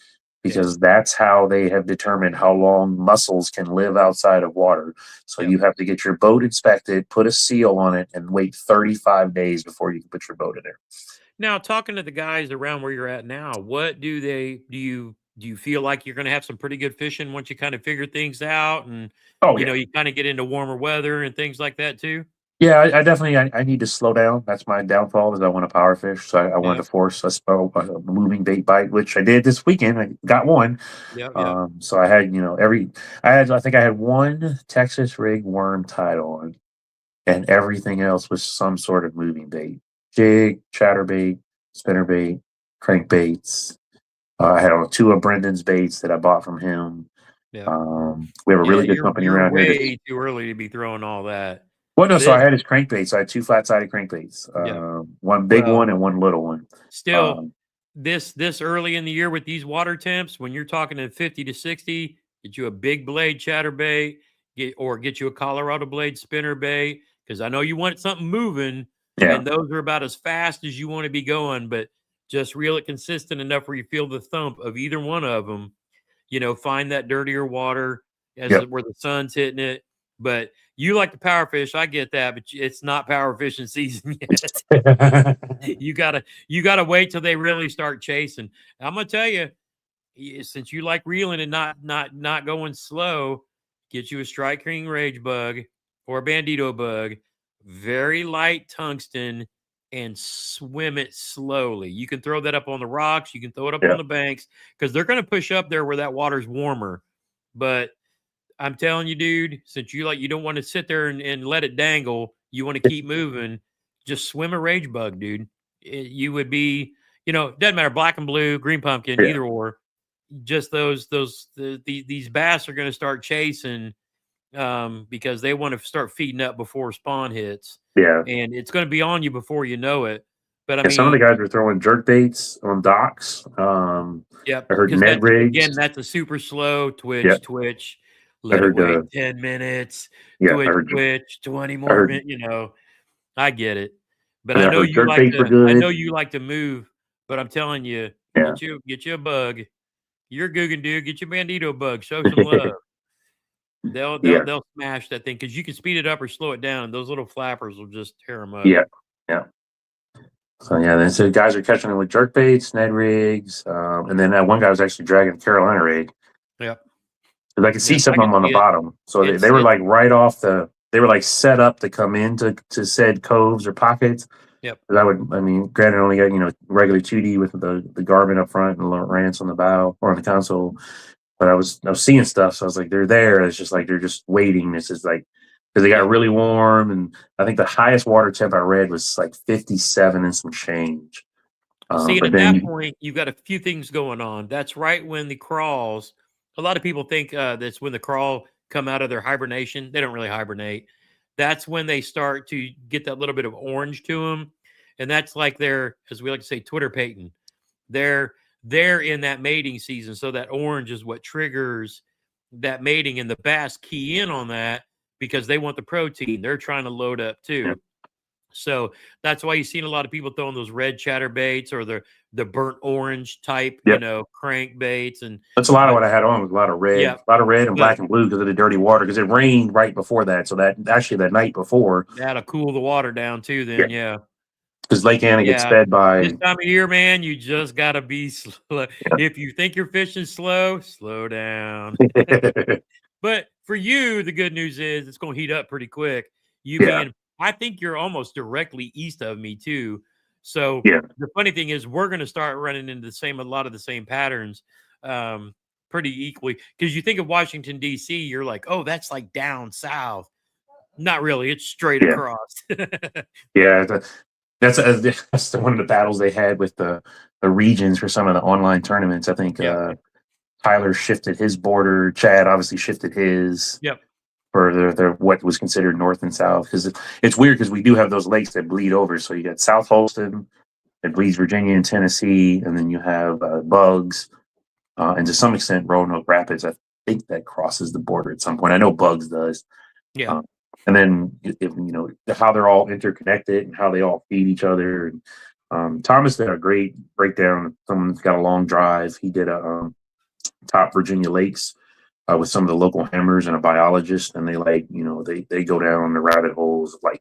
yeah, because that's how they have determined how long mussels can live outside of water. So yeah. you have to get your boat inspected, put a seal on it, and wait 35 days before you can put your boat in there. Now, talking to the guys around where you're at now, what do you feel like you're going to have some pretty good fishing once you kind of figure things out and Oh yeah, you kind of get into warmer weather and things like that too? yeah. I definitely I need to slow down. That's my downfall is I want to power fish, so I wanted Yeah, to force a moving bait bite, which I did this weekend. I got one. yeah, yeah, So I had I think I had one Texas rig worm tied on, and everything else was some sort of moving bait: jig, chatterbait, spinnerbait, crankbaits. I had two of Brendan's baits that I bought from him. yeah. We have a Yeah, really good you're company you're around here that. way too early to be throwing all that. Well, no, so I This had his crankbaits. I had two flat-sided crankbaits, Yeah. one big Well, one and one little one. still Um, this early in the year with these water temps, when you're talking in 50 to 60, get you a big blade chatterbait, get you a Colorado blade spinner bait because I know you want something moving, yeah, and those are about as fast as you want to be going, but just reel it consistent enough where you feel the thump of either one of them. Find that dirtier water yep. where the sun's hitting it. But you like to power fish, I get that, but it's not power fishing season yet. You gotta wait till they really start chasing. I'm gonna tell you, since you like reeling and not going slow, get you a Strike King Rage Bug or a Bandito Bug, very light tungsten, and swim it slowly. You can throw that up on the rocks, you can throw it up on Yeah. the banks because they're gonna push up there where that water's warmer. But I'm telling you, dude, since you don't want to sit there and let it dangle, you want to keep moving, just swim a rage bug, dude. You would be, doesn't matter, black and blue, green pumpkin, Yeah. either or. Just these bass are going to start chasing because they want to start feeding up before spawn hits, Yeah. and it's going to be on you before you know it. But I Yeah, some of the mean, guys were throwing jerk baits on docks. yep, I heard because Ned rigs. that's a super slow Yeah, twitch. I Let it heard. wait 10 minutes, Yeah, I heard. twitch, 20 I more heard. minutes. I get it. But I I know heard you jerk like baits were to I know good. you like to move, but I'm telling you, Yeah. get you a bug. You're a Googan dude, get your Bandito bug, show some love. They'll they'll Yeah. they'll smash that thing because you can speed it up or slow it down. Those little flappers will just tear them up. Yeah. Yeah. So yeah, then so guys are catching it with jerk baits, Ned rigs, and then that one guy was actually dragging a Carolina rig. Yep. Because I could see Yep. some I of can them on the see it. bottom. So they It's were it's like right off they were like set up to come into said coves or pockets. yep. But I mean, granted, I only got, regular 2D with the Garmin up front and the little Rance on the bow or on the console. But I was seeing stuff. So I was like, they're there. It's just like, they're just waiting. This is like, because they got Yep. really warm. And I think the highest water temp I read was like 57 and some change. See, and But at that then, point, you've got a few things going on. That's right when the crawls. A lot of people think that's when the crawl come out of their hibernation. They don't really hibernate. That's when they start to get that little bit of orange to them, and that's like their, as we like to say, Twitter patent. They're in that mating season, so that orange is what triggers that mating, and the bass key in on that because they want the protein. They're trying to load up yeah, too. So that's why you've seen a lot of people throwing those red chatterbaits or the burnt orange type, yeah, crankbaits. And that's a lot of but what I had on was yeah, a lot of red and but black and blue because of the dirty water. Because it rained right before that. So that actually that night before, that'll cool the water down too. yeah, Then yeah, because Lake but Anna gets yeah, fed this by, time of year, man, you just gotta be slow. If you think you're fishing slow, slow down. yeah, But for you, the good news is it's going to heat up pretty quick. You yeah, being I think you're almost directly east of me too. So Yeah. the funny thing is, we're going to start running into a lot of the same patterns, pretty equally. Because you think of Washington D.C., you're like, oh, that's like down south. Not really. It's straight Yeah. across. Yeah. That's one of the battles they had with the regions for some of the online tournaments. I think Yep. Tyler shifted his border. Chad obviously shifted his. Yep. For the what was considered north and south, because it's weird because we do have those lakes that bleed over. So you got South Holston that bleeds Virginia and Tennessee, and then you have Bugs, and to some extent Roanoke Rapids. I think that crosses the border at some point. I know Bugs does. Yeah. And then how they're all interconnected and how they all feed each other. And Thomas did a great breakdown. Someone's got a long drive. He did a top Virginia lakes. With some of the local hammers and a biologist, and they go down the rabbit holes of like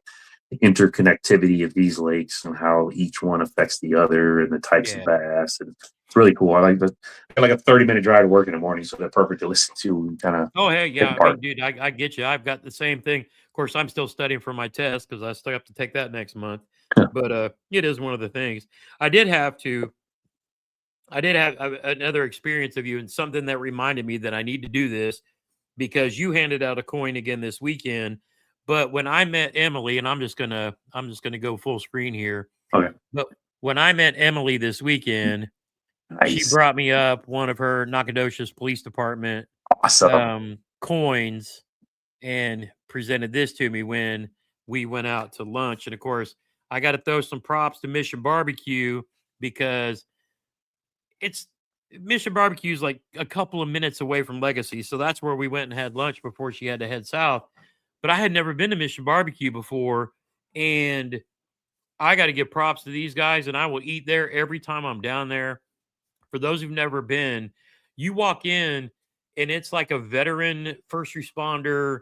the interconnectivity of these lakes and how each one affects the other and the types of bass. And it's really cool. I got like a 30-minute drive to work in the morning, so they're perfect to listen to and kind of. Oh, hey, yeah. I mean, dude, I get you. I've got the same thing. Of course, I'm still studying for my test because I still have to take that next month. But it is one of the things. I did have another experience of you, and something that reminded me that I need to do this, because you handed out a coin again this weekend. But when I met Emily, and I'm just gonna go full screen here. Okay. But when I met Emily this weekend, Nice. she brought me up one of her Nacogdoches Police Department coins and presented this to me when we went out to lunch. And of course, I got to throw some props to Mission Barbecue, because Mission Barbecue is like a couple of minutes away from Legacy. So that's where we went and had lunch before she had to head south. But I had never been to Mission Barbecue before, and I got to give props to these guys, and I will eat there every time I'm down there. For those who've never been, you walk in and it's like a veteran first responder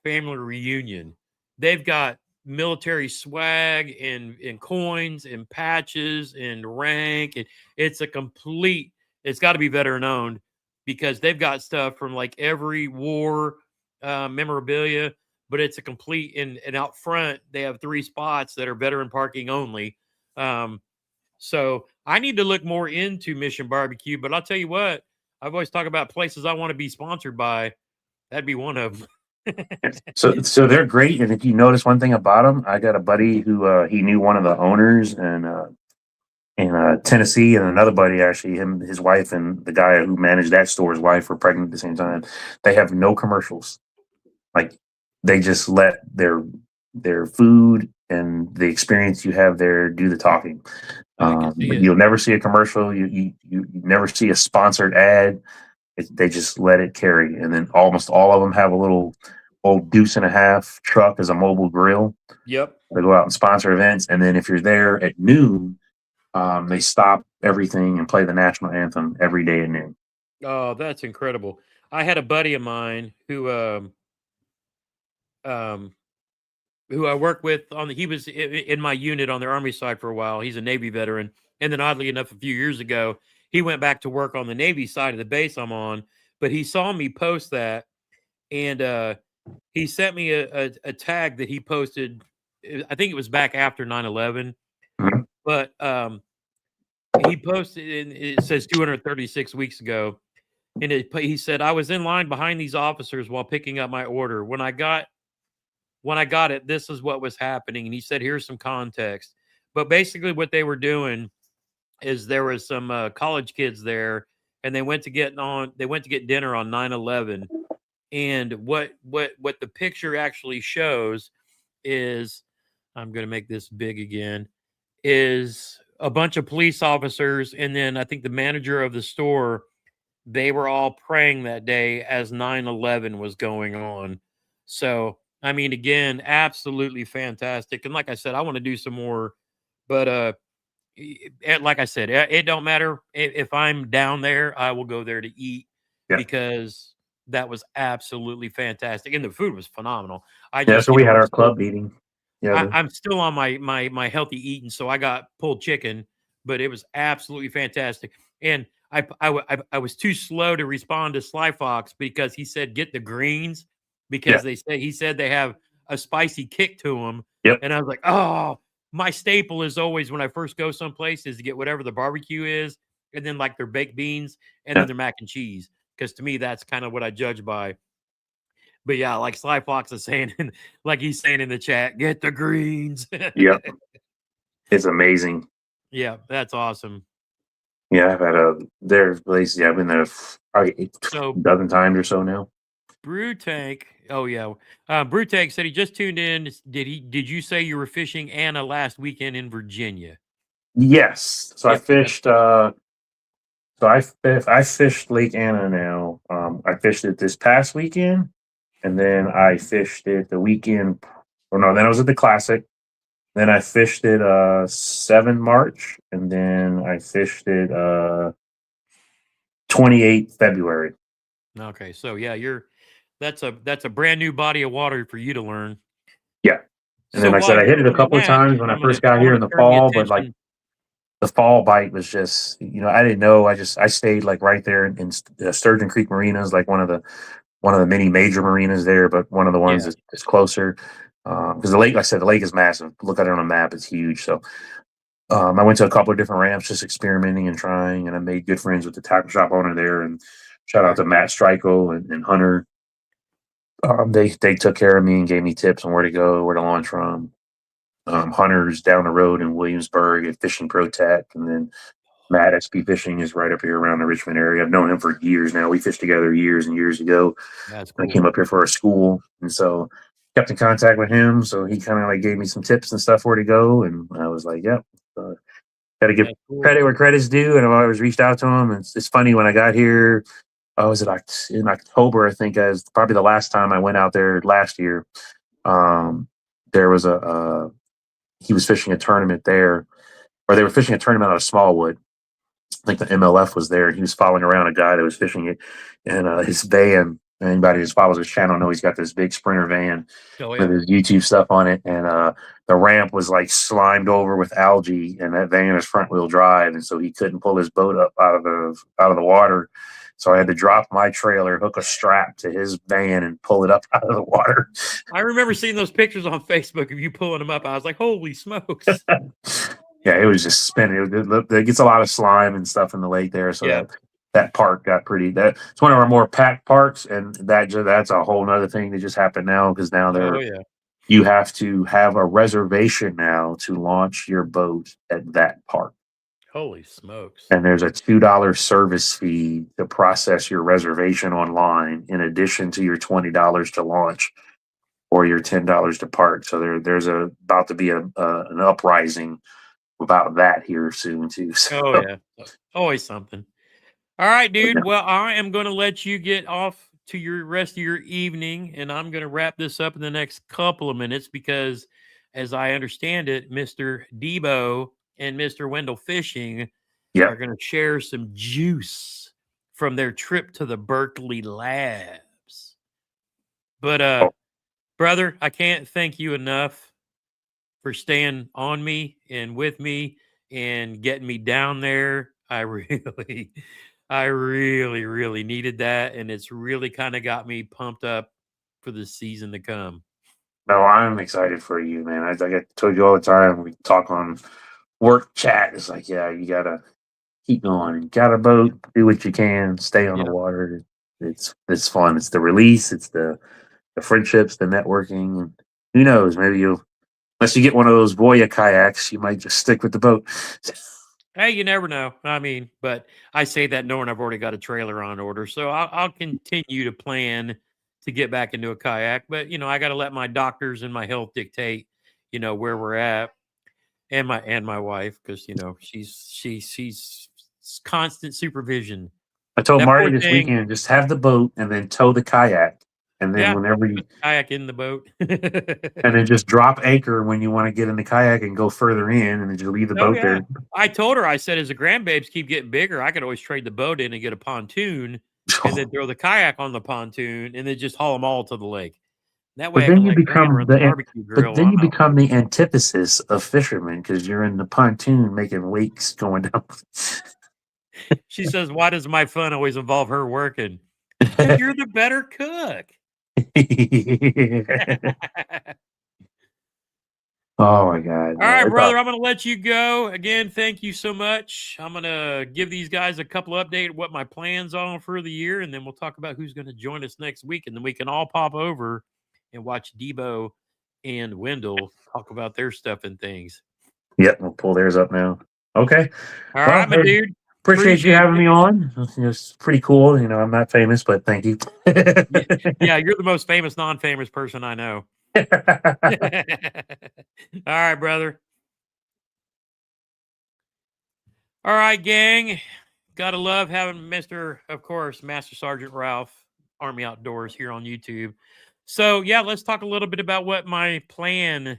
family reunion. They've got military swag and coins and patches and rank, and it's got to be veteran owned, because they've got stuff from like every war memorabilia, but it's a complete, and out front they have 3 spots that are veteran parking only. So I need to look more into Mission Barbecue, but I'll tell you what, I've always talked about places I want to be sponsored by. That'd be one of them. So they're great. And if you notice one thing about them, I got a buddy who he knew one of the owners in Tennessee, and another buddy, actually, his wife, and the guy who managed that store's wife were pregnant at the same time. They have no commercials. Like, they just let their food and the experience you have there do the talking. You'll never see a commercial. You never see a sponsored ad. They just let it carry. And then almost all of them have a little old deuce and a half truck as a mobile grill. Yep. They go out and sponsor events. And then if you're there at noon, they stop everything and play the national anthem every day at noon. Oh, that's incredible. I had a buddy of mine who I worked with he was in my unit on the Army side for a while. He's a Navy veteran. And then oddly enough, a few years ago, he went back to work on the Navy side of the base I'm on, but he saw me post that, and he sent me a tag that he posted. I think it was back after 9/11, but he posted, and it says 236 weeks ago, and he said, I was in line behind these officers while picking up my order. When I got it, this is what was happening. And he said, here's some context. But basically what they were doing is there was some college kids there, and they went to get dinner on 9/11. And what the picture actually shows is, I'm going to make this big again, is a bunch of police officers. And then I think the manager of the store, they were all praying that day as 9/11 was going on. So, I mean, again, absolutely fantastic. And like I said, I want to do some more, but like I said, it don't matter if I'm down there, I will go there to eat, because that was absolutely fantastic. And the food was phenomenal. So we had our club meeting. Yeah, I'm still on my healthy eating. So I got pulled chicken, but it was absolutely fantastic. And I was too slow to respond to Sly Fox, because he said, get the greens, because he said they have a spicy kick to them. Yep. And I was like, oh, my staple is always when I first go someplace is to get whatever the barbecue is, and then like their baked beans and then their mac and cheese. Because to me, that's kind of what I judge by. But yeah, like Sly Fox is saying, like he's saying in the chat, get the greens. Yep. It's amazing. Yeah, that's awesome. Yeah, I've had their place. Yeah, I've been there probably a dozen times or so now. Brew Tank. Oh yeah. Brew Tank said he just tuned in. Did you say you were fishing Anna last weekend in Virginia? Yes. So Yep. I fished I fished Lake Anna now. I fished it this past weekend, and then I fished it the weekend then I was at the Classic. Then I fished it 7 March, and then I fished it 28 February. Okay, so yeah, that's a brand new body of water for you to learn. Yeah. And then like I said, I hit it a couple of times when I first got here in the fall, but like the fall bite was just, I didn't know. I stayed like right there in Sturgeon Creek Marinas, like one of the many major marinas there, but one of the ones that's closer. Because the lake, like I said, the lake is massive. Look at it on a map; it's huge. So, I went to a couple of different ramps, just experimenting and trying, and I made good friends with the tackle shop owner there. And shout out to Matt Strykel and Hunter. They took care of me and gave me tips on where to go, where to launch from. Hunter's down the road in Williamsburg at Fishing Pro Tech, and then Matt SB Fishing is right up here around the Richmond area. I've known him for years now. We fished together years and years ago. That's cool. I came up here for a school, and so kept in contact with him. So he kind of like gave me some tips and stuff where to go, and I was like, "Yep." Got to give credit where credit's due, and I've always reached out to him. And it's funny, when I got here, was it in October? I think as probably the last time I went out there last year. There was he was fishing a tournament there, or they were fishing a tournament out of Smallwood. I think the MLF was there, and he was following around a guy that was fishing it, and his van. Anybody who follows his channel know he's got this big Sprinter van with his YouTube stuff on it, and the ramp was like slimed over with algae, and that van is front wheel drive, and so he couldn't pull his boat up out of the water. So I had to drop my trailer, hook a strap to his van, and pull it up out of the water. I remember seeing those pictures on Facebook of you pulling them up. I was like, "Holy smokes!" Yeah, it was just spinning. It gets a lot of slime and stuff in the lake there, so that park got pretty. It's one of our more packed parks, and that's a whole nother thing that just happened now, because now you have to have a reservation now to launch your boat at that park. Holy smokes! And there's a $2 service fee to process your reservation online, in addition to your $20 to launch or your $10 to park. So there's about to be an uprising about that here soon too. So. Oh yeah, always something. All right, dude. Well, I am going to let you get off to your rest of your evening, and I'm going to wrap this up in the next couple of minutes because, as I understand it, Mr. Debo and Mr. Wendell Fishing are going to share some juice from their trip to the Berkeley labs. But, brother, I can't thank you enough for staying on me and with me and getting me down there. I really needed that, and it's really kind of got me pumped up for the season to come. No, I'm excited for you, man. I told you all the time, we talk on work chat. It's like, yeah, you gotta keep going. You got a boat, do what you can, stay on the water. It's fun. It's the release. It's the friendships, the networking. And who knows? Maybe unless you get one of those Voya kayaks, you might just stick with the boat. Hey, you never know. I mean, but I say that knowing I've already got a trailer on order, so I'll continue to plan to get back into a kayak. But I got to let my doctors and my health dictate, where we're at, and my wife, because she's constant supervision. I told Marty this weekend, just have the boat and then tow the kayak, and then whenever you kayak in the boat, and then just drop anchor when you want to get in the kayak and go further in, and then just leave the boat there. I told her, I said, as the grandbabes keep getting bigger, I could always trade the boat in and get a pontoon, and then throw the kayak on the pontoon, and then just haul them all to the lake. That way, then you become the antithesis of fishermen, because you're in the pontoon making wakes going down. She says, "Why does my fun always involve her working?" You're the better cook. Oh my God. All right, brother, I'm going to let you go. Again, thank you so much. I'm going to give these guys a couple update what my plans are for the year, and then we'll talk about who's going to join us next week, and then we can all pop over and watch Debo and Wendell talk about their stuff and things. Yep, we'll pull theirs up now. Okay. All right, my dude. Appreciate you having me on. It's pretty cool. You know, I'm not famous, but thank you. Yeah, you're the most famous non-famous person I know. All right, brother. All right, gang. Gotta love having Mr. Of course, Master Sergeant Ralph Army Outdoors here on YouTube. So yeah, let's talk a little bit about what my plan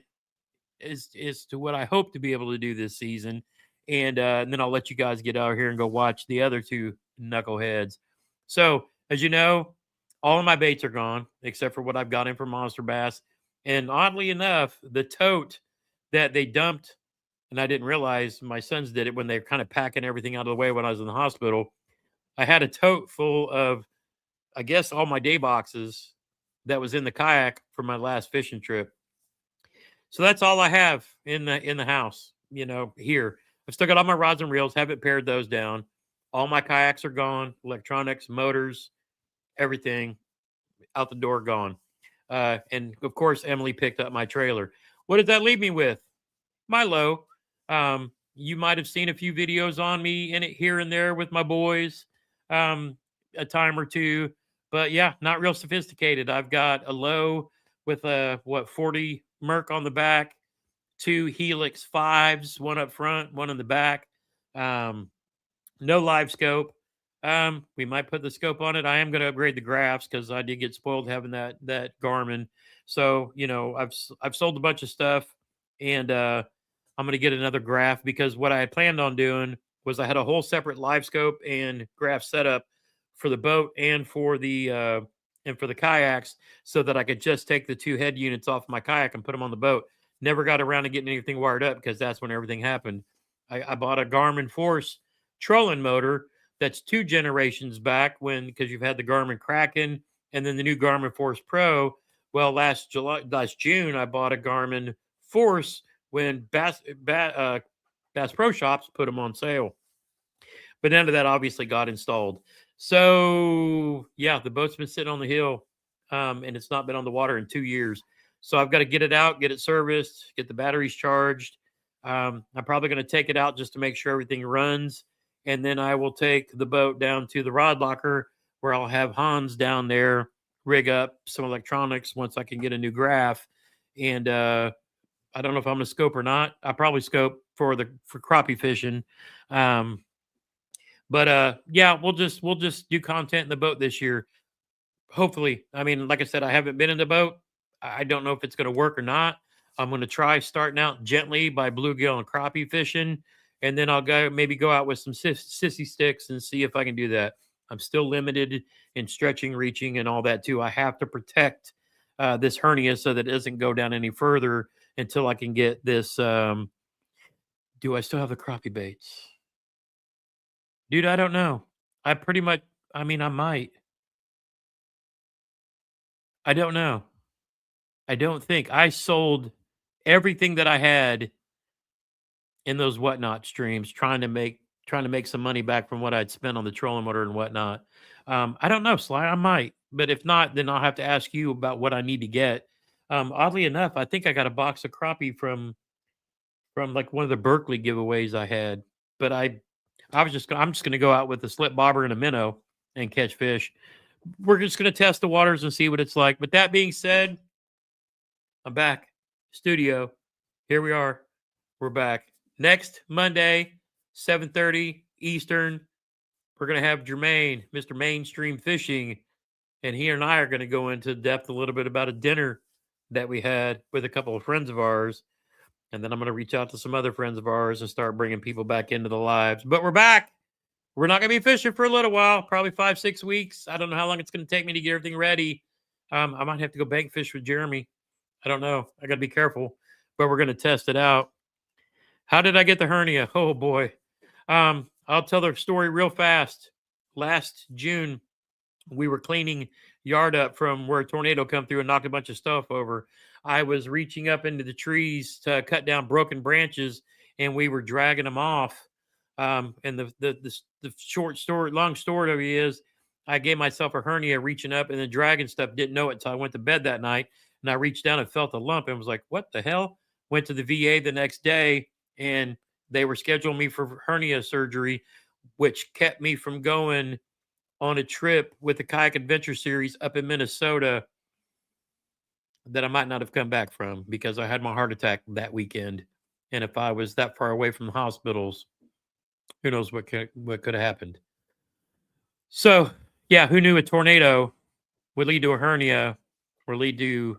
is to what I hope to be able to do this season. And then I'll let you guys get out here and go watch the other two knuckleheads. So, as you know, all of my baits are gone except for what I've got in for monster bass. And oddly enough, the tote that they dumped, and I didn't realize my sons did it when they were kind of packing everything out of the way when I was in the hospital. I had a tote full of, I guess, all my day boxes that was in the kayak for my last fishing trip. So that's all I have in the house, you know, here. I've still got all my rods and reels, haven't pared those down. All my kayaks are gone, electronics, motors, everything out the door gone. And of course, Emily picked up my trailer. What did that leave me with? My low. You might have seen a few videos on me in it here and there with my boys, a time or two. But yeah, not real sophisticated. I've got a low with a 40 Merc on the back, 2 Helix 5s, one up front, one in the back. No live scope. We might put the scope on it. I am going to upgrade the graphs because I did get spoiled having that Garmin. So, you know, I've sold a bunch of stuff, and I'm going to get another graph because what I had planned on doing was I had a whole separate live scope and graph setup for the boat and for the kayaks so that I could just take the 2 head units off my kayak and put them on the boat. Never got around to getting anything wired up because that's when everything happened. I bought a Garmin Force trolling motor that's 2 generations back because you've had the Garmin Kraken and then the new Garmin Force Pro. Well, last June, I bought a Garmin Force when Bass Pro Shops put them on sale. But none of that obviously got installed. So, yeah, the boat's been sitting on the hill, and it's not been on the water in 2 years. So I've got to get it out, get it serviced, get the batteries charged. I'm probably going to take it out just to make sure everything runs. And then I will take the boat down to the rod locker where I'll have Hans down there rig up some electronics once I can get a new graph. And I don't know if I'm going to scope or not. I'll probably scope for crappie fishing. But yeah, we'll just do content in the boat this year. Hopefully. I mean, like I said, I haven't been in the boat. I don't know if it's going to work or not. I'm going to try starting out gently by bluegill and crappie fishing, and then I'll maybe go out with some sissy sticks and see if I can do that. I'm still limited in stretching, reaching, and all that too. I have to protect this hernia so that it doesn't go down any further until I can get this. Do I still have the crappie baits? Dude, I don't know. I might. I don't know. I don't think. I sold everything that I had in those whatnot streams trying to make some money back from what I'd spent on the trolling motor and whatnot. I don't know, Sly. I might. But if not, then I'll have to ask you about what I need to get. Oddly enough, I think I got a box of crappie from like one of the Berkeley giveaways I had. But I'm just going to go out with a slip bobber and a minnow and catch fish. We're just going to test the waters and see what it's like. But that being said, I'm back. Studio. Here we are. We're back. Next Monday, 7:30 Eastern, we're going to have Jermaine, Mr. Mainstream Fishing, and he and I are going to go into depth a little bit about a dinner that we had with a couple of friends of ours. And then I'm going to reach out to some other friends of ours and start bringing people back into the lives. But we're back. We're not going to be fishing for a little while, probably 5-6 weeks. I don't know how long it's going to take me to get everything ready. I might have to go bank fish with Jeremy. I don't know. I got to be careful, but we're going to test it out. How did I get the hernia? Oh boy. I'll tell the story real fast. Last June, we were cleaning yard up from where a tornado come through and knocked a bunch of stuff over. I was reaching up into the trees to cut down broken branches, and we were dragging them off. And the long story is, I gave myself a hernia reaching up and then dragging stuff. Didn't know it until I went to bed that night, and I reached down and felt a lump and was like, "What the hell?" Went to the VA the next day, and they were scheduling me for hernia surgery, which kept me from going on a trip with the Kayak Adventure Series up in Minnesota that I might not have come back from because I had my heart attack that weekend. And if I was that far away from the hospitals, who knows what could have happened. So, yeah, who knew a tornado would lead to a hernia or lead to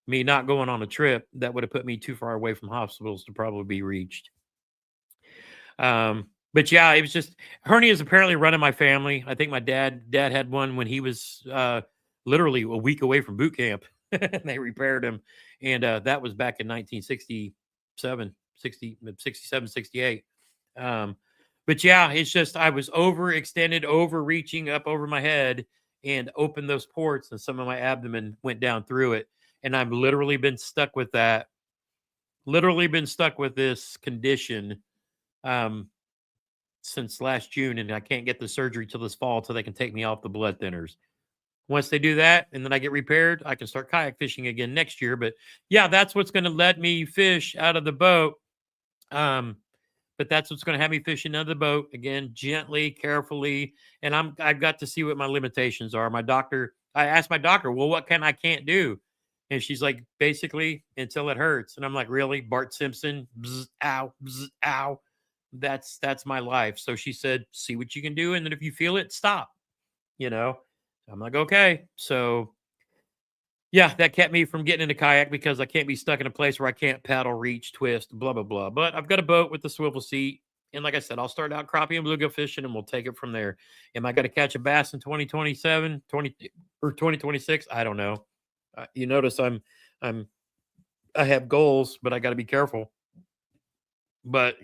me not going on a trip that would have put me too far away from hospitals to probably be reached. But yeah, it was just hernias apparently run in my family. I think my dad had one when he was literally a week away from boot camp. And they repaired him. And that was back in 1967, 68. But yeah, it's just I was overextended, overreaching up over my head and opened those ports, and some of my abdomen went down through it. And I've literally been stuck with that. Literally been stuck with this condition since last June, and I can't get the surgery till this fall till they can take me off the blood thinners. Once they do that and then I get repaired, I can start kayak fishing again next year. But yeah, that's what's going to let me fish out of the boat. But that's what's going to have me fishing out of the boat again, gently, carefully. And I've got to see what my limitations are. I asked my doctor, well, what can't do? And she's like, basically until it hurts. And I'm like, really? Bart Simpson, bzz, ow, bzz, ow. That's my life. So she said, see what you can do. And then if you feel it, stop, I'm like, okay. So yeah, that kept me from getting into kayak because I can't be stuck in a place where I can't paddle, reach, twist, blah, blah, blah. But I've got a boat with the swivel seat. And like I said, I'll start out crappie and bluegill fishing and we'll take it from there. Am I going to catch a bass in 2027, 2026? I don't know. You notice I have goals, but I got to be careful. But,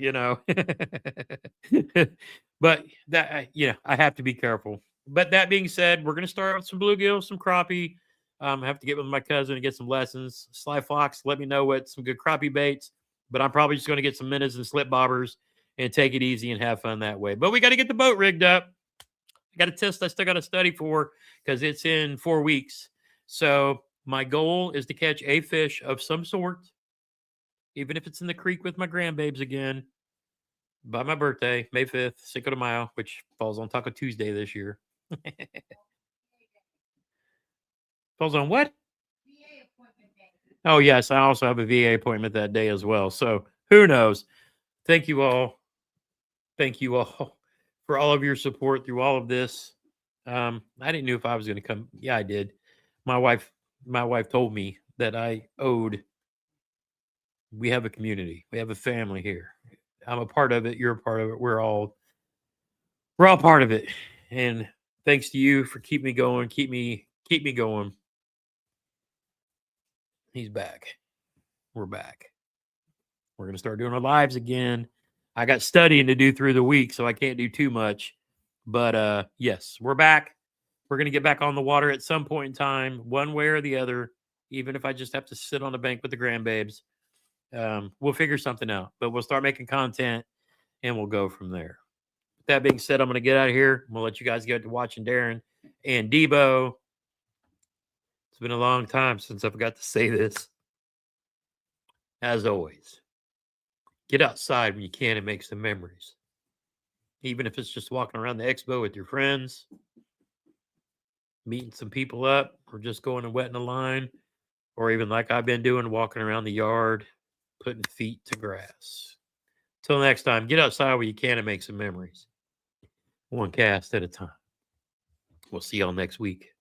but that, I have to be careful. But that being said, we're going to start with some bluegill, some crappie. I have to get with my cousin and get some lessons. Sly Fox, let me know what some good crappie baits. But I'm probably just going to get some minnows and slip bobbers and take it easy and have fun that way. But we got to get the boat rigged up. I got a test I still got to study for because it's in 4 weeks. So my goal is to catch a fish of some sort, even if it's in the creek with my grandbabes again, by my birthday, May 5th, Cinco de Mayo, which falls on Taco Tuesday this year. Falls on what? VA appointment day. Oh, yes. I also have a VA appointment that day as well. So who knows? Thank you all. Thank you all for all of your support through all of this. I didn't know if I was going to come. Yeah, I did. My wife told me that I owed. We have a community. We have a family here. I'm a part of it. You're a part of it. We're all part of it. And thanks to you for keeping me going. Keep me going. He's back. We're back. We're going to start doing our lives again. I got studying to do through the week, so I can't do too much. But yes, we're back. We're going to get back on the water at some point in time, one way or the other, even if I just have to sit on the bank with the grandbabes. We'll figure something out, but we'll start making content and we'll go from there. With that being said, I'm going to get out of here. We'll let you guys get to watching Darren and Debo. It's been a long time since I've got to say this. As always, get outside when you can and make some memories. Even if it's just walking around the expo with your friends, meeting some people up, or just going and wetting a line, or even like I've been doing, walking around the yard, putting feet to grass. Till next time, get outside where you can and make some memories. One cast at a time. We'll see y'all next week.